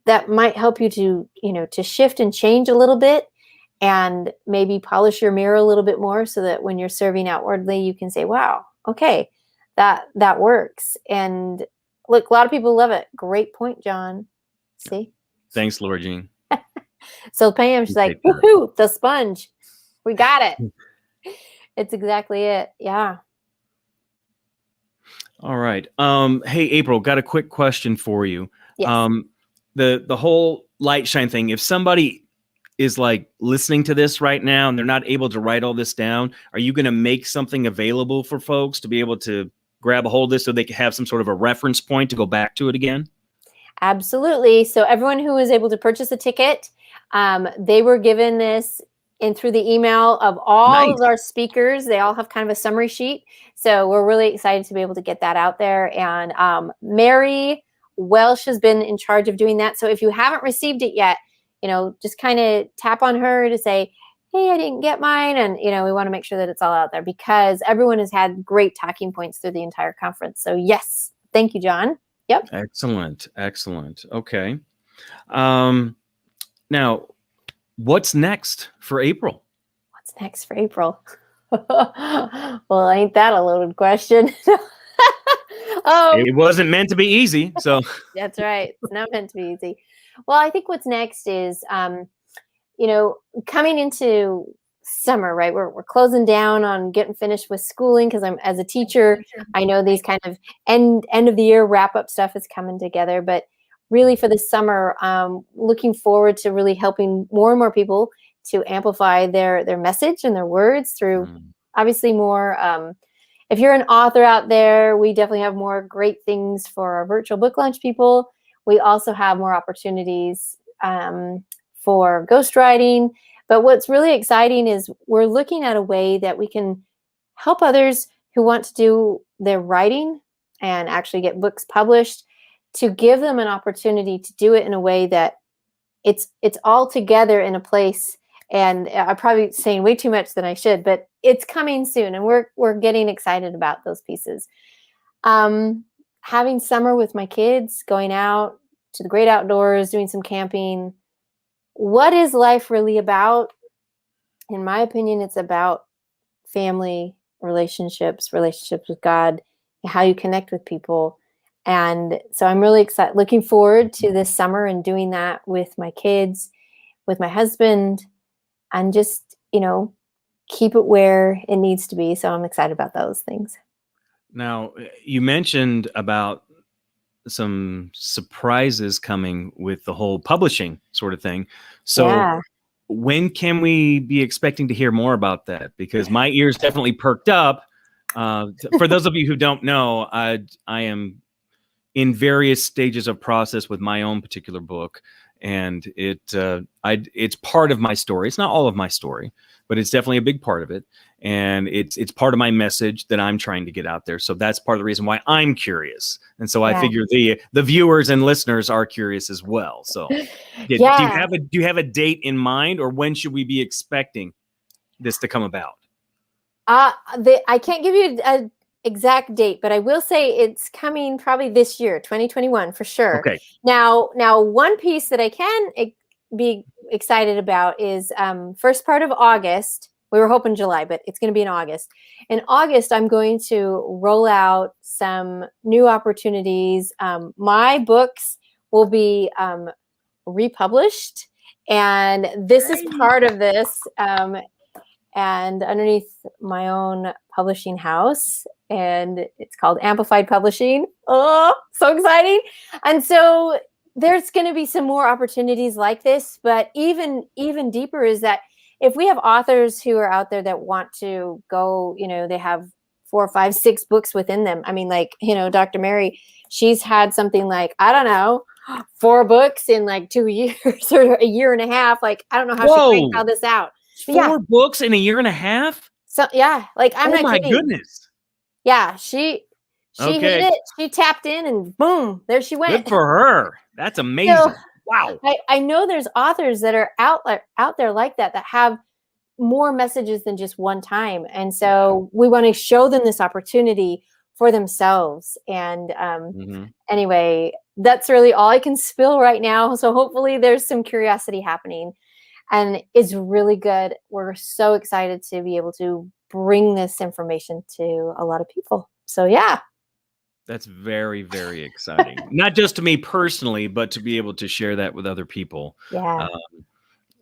that might help you to shift and change a little bit, and maybe polish your mirror a little bit more, so that when you're serving outwardly, you can say, wow, okay, that works. And look, a lot of people love it. Great point, John. See? Thanks, Laura Jean. So Pam, she's like, woohoo, the sponge. We got it. It's exactly it. Yeah. All right. Hey, April, got a quick question for you. Yes. The whole light shine thing, if somebody is like listening to this right now and they're not able to write all this down, are you going to make something available for folks to be able to grab a hold of this so they can have some sort of a reference point to go back to it again? Absolutely. So everyone who was able to purchase a ticket, they were given this through the email of all of our speakers. They all have kind of a summary sheet. So we're really excited to be able to get that out there. And Mary Welsh has been in charge of doing that. So if you haven't received it yet, just kind of tap on her to say, hey, I didn't get mine. And, we want to make sure that it's all out there, because everyone has had great talking points through the entire conference. So yes, thank you, John. Yep. Excellent. Okay. Now, what's next for April? What's next for April? Well, ain't that a loaded question? Oh, It wasn't meant to be easy. So that's right. It's not meant to be easy. Well, I think what's next is, coming into summer, right? We're closing down on getting finished with schooling because I'm as a teacher. I know these kind of end of the year wrap up stuff is coming together, but really for the summer, looking forward to really helping more and more people to amplify their message and their words through obviously more. If you're an author out there, we definitely have more great things for our virtual book launch people. We also have more opportunities for ghostwriting. But what's really exciting is we're looking at a way that we can help others who want to do their writing and actually get books published, to give them an opportunity to do it in a way that it's all together in a place. And I'm probably saying way too much than I should, but it's coming soon, and we're getting excited about those pieces. Having summer with my kids, going out to the great outdoors, doing some camping. What is life really about? In my opinion, it's about family, relationships with God, how you connect with people. And so I'm really excited, looking forward to this summer and doing that with my kids, with my husband, and just, keep it where it needs to be. So I'm excited about those things. Now, you mentioned about some surprises coming with the whole publishing sort of thing. So when can we be expecting to hear more about that? Because my ears definitely perked up. For those of you who don't know, I am in various stages of process with my own particular book, and it's part of my story. It's not all of my story, but it's definitely a big part of it, and it's part of my message that I'm trying to get out there. So that's part of the reason why I'm curious, and so I figure the viewers and listeners are curious as well. So, do you have a date in mind, or when should we be expecting this to come about? I can't give you an exact date, but I will say it's coming probably this year, 2021 for sure. Okay. Now one piece that I can be excited about is first part of August. We were hoping July, but it's going to be in August. In August, I'm going to roll out some new opportunities. My books will be republished, and this is part of this. And underneath my own publishing house, and it's called Amplified Publishing. Oh, so exciting. And so there's going to be some more opportunities like this, but even deeper is that if we have authors who are out there that want to go, they have 4, 5, 6 books within them. I mean, Dr. Mary, she's had something like, I don't know, 4 books in like 2 years or a year and a half. Like, I don't know how she cranked all this out. 4 books in a year and a half? So I'm not kidding. Oh my goodness. Yeah, she hit it. She tapped in and boom, there she went. Good for her. That's amazing. So, wow. I know there's authors that are out there like that have more messages than just one time. And so we want to show them this opportunity for themselves. And anyway, that's really all I can spill right now. So hopefully there's some curiosity happening. And it's really good. We're so excited to be able to bring this information to a lot of people. So, yeah. That's very, very exciting. Not just to me personally, but to be able to share that with other people. Yeah.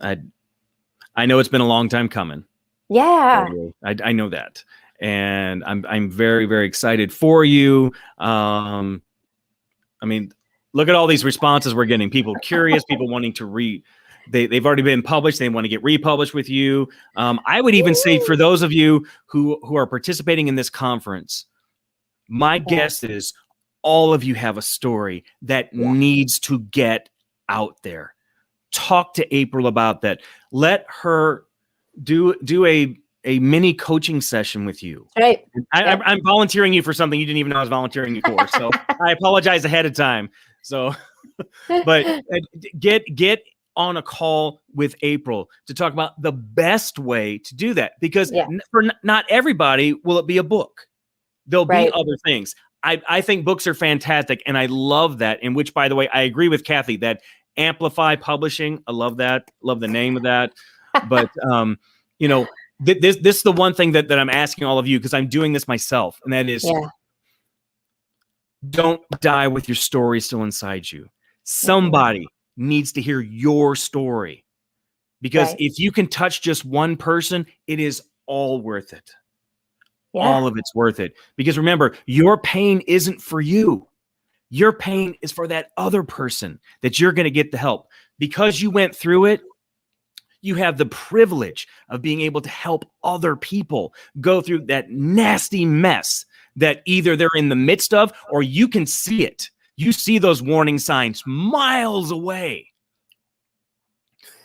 I know it's been a long time coming. Yeah. I know that. And I'm very, very excited for you. I mean, look at all these responses we're getting. People curious, people wanting to read. They've already been published. They want to get republished with you. I would even say for those of you who are participating in this conference, my guess is all of you have a story that needs to get out there. Talk to April about that. Let her do a mini coaching session with you. Right. I'm volunteering you for something you didn't even know I was volunteering you for. So I apologize ahead of time. So, but get on a call with April to talk about the best way to do that, because for not everybody will it be a book. There'll be other things. I think books are fantastic, and I love that. In which, by the way, I agree with Kathy that Amplify Publishing. I love that. Love the name of that. But this is the one thing that I'm asking all of you, because I'm doing this myself, and that is Don't die with your story still inside you. Somebody needs to hear your story, because if you can touch just one person, it is all worth it. Yeah. All of it's worth it. Because remember, your pain isn't for you. Your pain is for that other person that you're going to get the help. Because you went through it, you have the privilege of being able to help other people go through that nasty mess that either they're in the midst of, or you can see it. You see those warning signs miles away.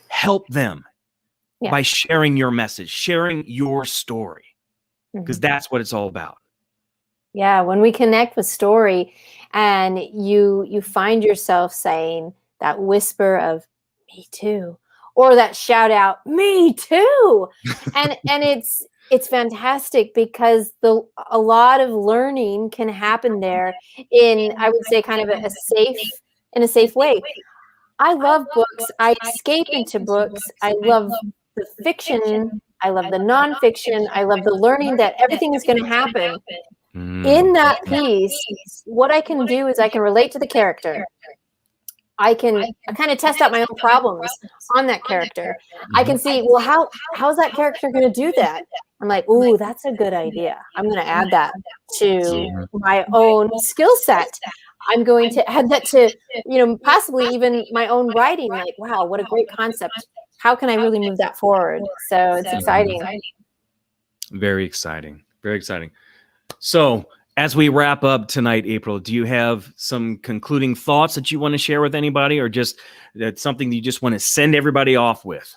Help them by sharing your message, sharing your story, because that's what it's all about. Yeah, when we connect with story and you find yourself saying that whisper of me too, or that shout out, me too. And it's fantastic, because a lot of learning can happen there in, I would say, kind of a safe way. I love books. I escape into books. I love the fiction. I love the nonfiction. I love the learning that everything is going to happen. In that piece, what I can do is I can relate to the character. I kind of test out my own problems on that character. I can see, well, how's that character going to do that? I'm like, ooh, that's a good idea. I'm going to add that to my own skill set. I'm going to add that to, possibly even my own writing. Like, wow, what a great concept. How can I really move that forward? So it's exciting. Very exciting. Very exciting. So as we wrap up tonight, April, do you have some concluding thoughts that you want to share with anybody, or just that's something you just want to send everybody off with?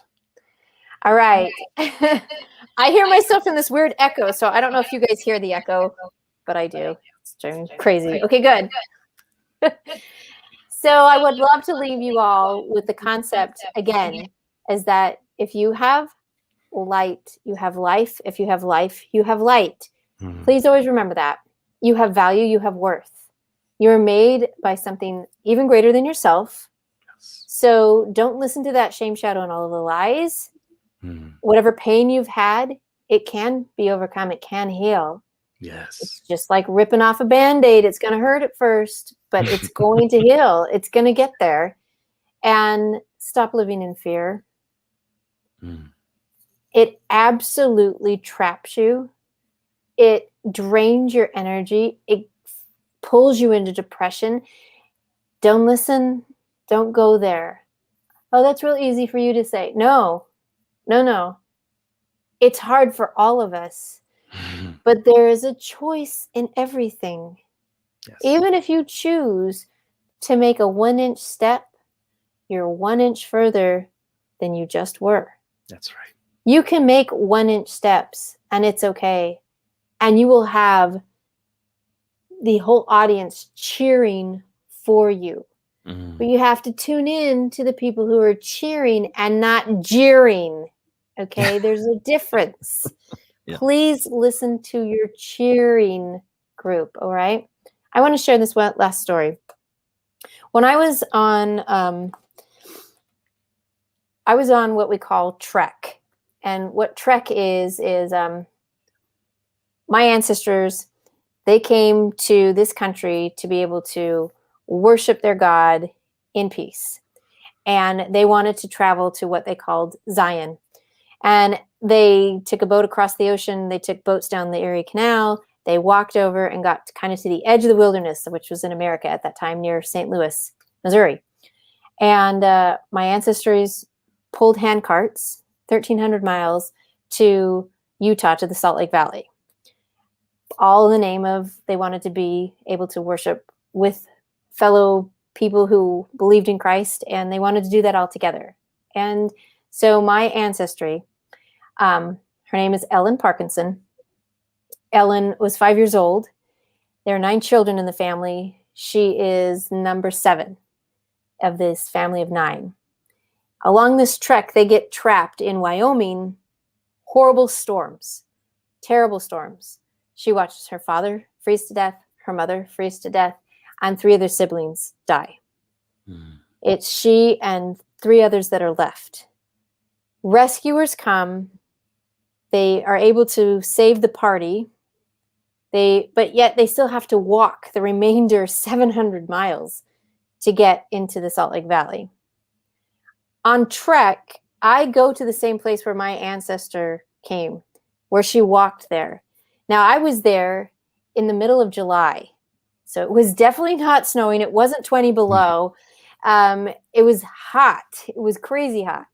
All right. I hear myself in this weird echo, so I don't know if you guys hear the echo, but I do. It's driving me crazy. Okay, good. So I would love to leave you all with the concept again, is that if you have light, you have life. If you have life, you have light. Please always remember that. You have value, you have worth. You're made by something even greater than yourself. So don't listen to that shame, shadow, and all of the lies. Whatever pain you've had, it can be overcome. It can heal. Yes. It's just like ripping off a Band-Aid. It's going to hurt at first, but it's going to heal. It's going to get there. And stop living in fear. It absolutely traps you. It drains your energy. It pulls you into depression. Don't listen. Don't go there. Oh, that's real easy for you to say. No. It's hard for all of us. But there is a choice in everything. Yes. Even if you choose to make a 1-inch step, you're 1 inch further than you just were. That's right. You can make 1-inch steps, and it's okay. And you will have the whole audience cheering for you. But you have to tune in to the people who are cheering and not jeering. Okay, there's a difference. Please listen to your cheering group. All right. I want to share this last story. When I was on what we call Trek, and what Trek is my ancestors. They came to this country to be able to worship their God in peace. And they wanted to travel to what they called Zion. And they took a boat across the ocean. They took boats down the Erie Canal. They walked over and got kind of to the edge of the wilderness, which was in America at that time, near St. Louis, Missouri. And my ancestors pulled hand carts, 1,300 miles, to Utah, to the Salt Lake Valley. All in the name of they wanted to be able to worship with fellow people who believed in Christ, and they wanted to do that all together. And so my ancestry, her name is Ellen Parkinson. Ellen was 5 years old. There are 9 children in the family. She is number 7 of this family of 9. Along this trek, they get trapped in Wyoming. Horrible storms, terrible storms. She watches her father freeze to death, her mother freeze to death, and 3 of their siblings die. It's she and 3 others that are left. Rescuers come. They are able to save the party. But yet they still have to walk the remainder 700 miles to get into the Salt Lake Valley. On trek, I go to the same place where my ancestor came, where she walked there. Now, I was there in the middle of July, so it was definitely not snowing. It wasn't 20 below. It was hot. It was crazy hot.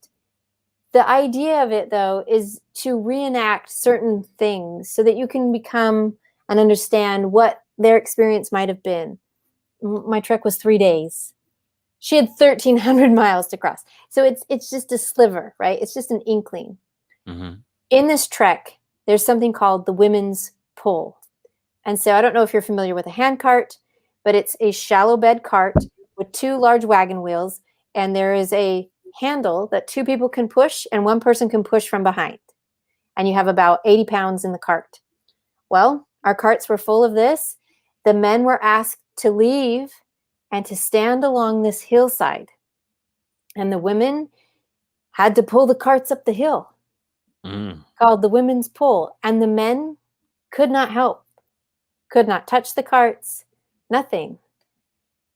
The idea of it, though, is to reenact certain things so that you can become and understand what their experience might have been. My trek was 3 days. She had 1,300 miles to cross. So it's just a sliver, right? It's just an inkling. Mm-hmm. In this trek, there's something called the women's pull. And so I don't know if you're familiar with a hand cart, but it's a shallow bed cart with 2 large wagon wheels, and there is a handle that 2 people can push and 1 person can push from behind. And you have about 80 pounds in the cart. Well, our carts were full of this. The men were asked to leave and to stand along this hillside. And the women had to pull the carts up the hill, called the women's pull. And the men could not help, could not touch the carts, nothing.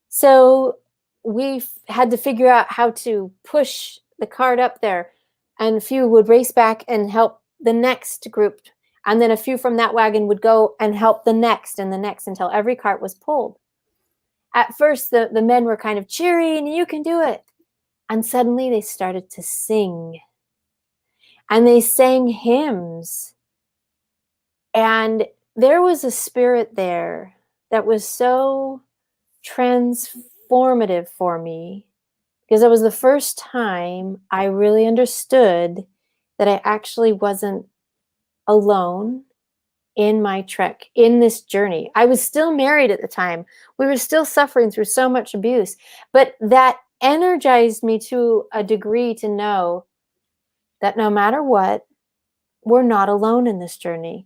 So we had to figure out how to push the cart up there, and a few would race back and help the next group, and then a few from that wagon would go and help the next and the next until every cart was pulled. At first, the men were kind of cheering, you can do it. And suddenly they started to sing. And they sang hymns. And there was a spirit there that was so transformative for me, because it was the first time I really understood that I actually wasn't alone in my trek, in this journey. I was still married at the time. We were still suffering through so much abuse, but that energized me to a degree to know that no matter what, we're not alone in this journey.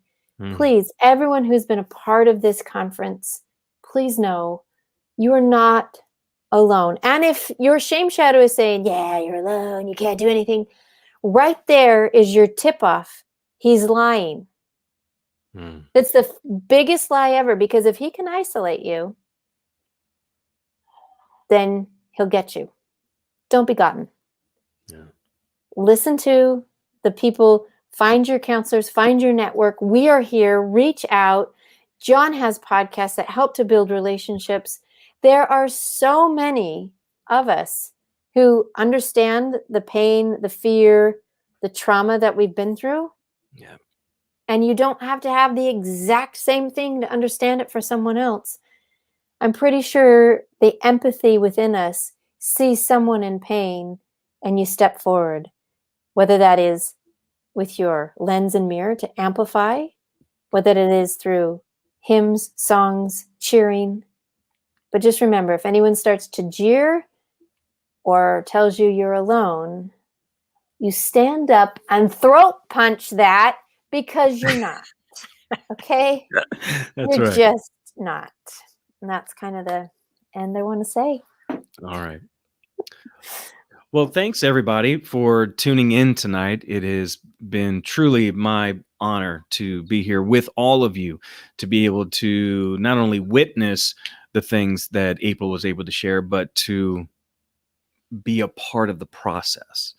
Please, everyone who's been a part of this conference, please know you are not alone. And if your shame shadow is saying, yeah, you're alone, you can't do anything, right there is your tip-off. He's lying. It's the biggest lie ever, because if he can isolate you, then he'll get you. Don't be gotten. Yeah. Listen to the people, find your counselors, find your network. We are here. Reach out. John has podcasts that help to build relationships. There are so many of us who understand the pain, the fear, the trauma that we've been through. Yeah. And you don't have to have the exact same thing to understand it for someone else. I'm pretty sure the empathy within us sees someone in pain and you step forward, whether that is with your lens and mirror to amplify, whether it is through hymns, songs, cheering. But just remember, if anyone starts to jeer or tells you you're alone, you stand up and throat punch that, because you're not. Okay? You're right. just not. And that's kind of the end I want to say. All right. Well, thanks everybody for tuning in tonight. It has been truly my honor to be here with all of you, to be able to not only witness the things that April was able to share, but to be a part of the process.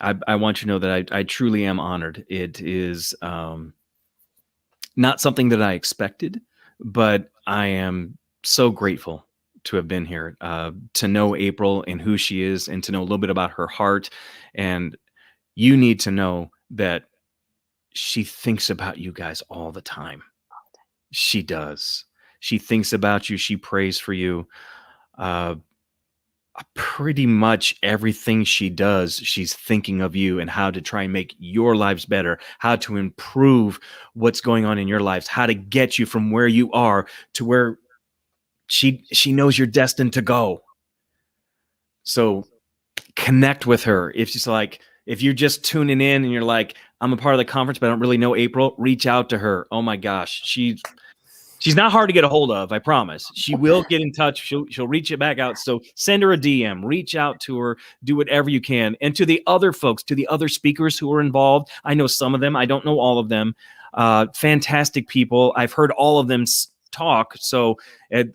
I want you to know that I truly am honored. It is not something that I expected, but I am so grateful to have been here, to know April and who she is, and to know a little bit about her heart. And you need to know that she thinks about you guys all the time. She does. She thinks about you. She prays for you. Pretty much everything she does, she's thinking of you and how to try and make your lives better, how to improve what's going on in your lives, how to get you from where you are to where she knows you're destined to go. So connect with her. If you're just tuning in and you're like, I'm a part of the conference, but I don't really know April, reach out to her. Oh my gosh. She's not hard to get a hold of, I promise. She will get in touch. She'll reach it back out. So send her a DM, reach out to her, do whatever you can. And to the other folks, to the other speakers who are involved, I know some of them, I don't know all of them. fantastic people. I've heard all of them talk. So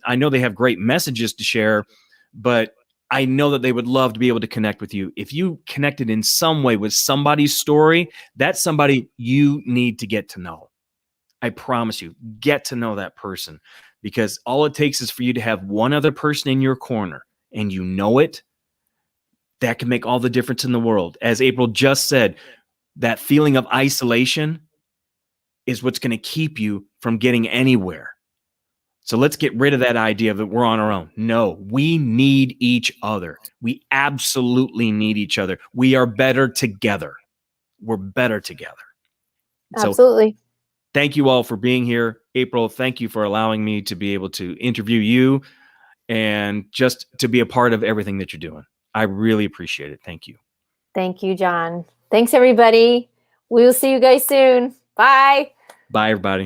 I know they have great messages to share, but I know that they would love to be able to connect with you. If you connected in some way with somebody's story, that's somebody you need to get to know. I promise you, get to know that person, because all it takes is for you to have one other person in your corner and you know it. That can make all the difference in the world. As April just said, that feeling of isolation is what's going to keep you from getting anywhere. So let's get rid of that idea that we're on our own. No, we need each other. We absolutely need each other. We are better together. We're better together. Absolutely. So thank you all for being here. April, thank you for allowing me to be able to interview you and just to be a part of everything that you're doing. I really appreciate it. Thank you. Thank you, John. Thanks, everybody. We will see you guys soon. Bye. Bye, everybody.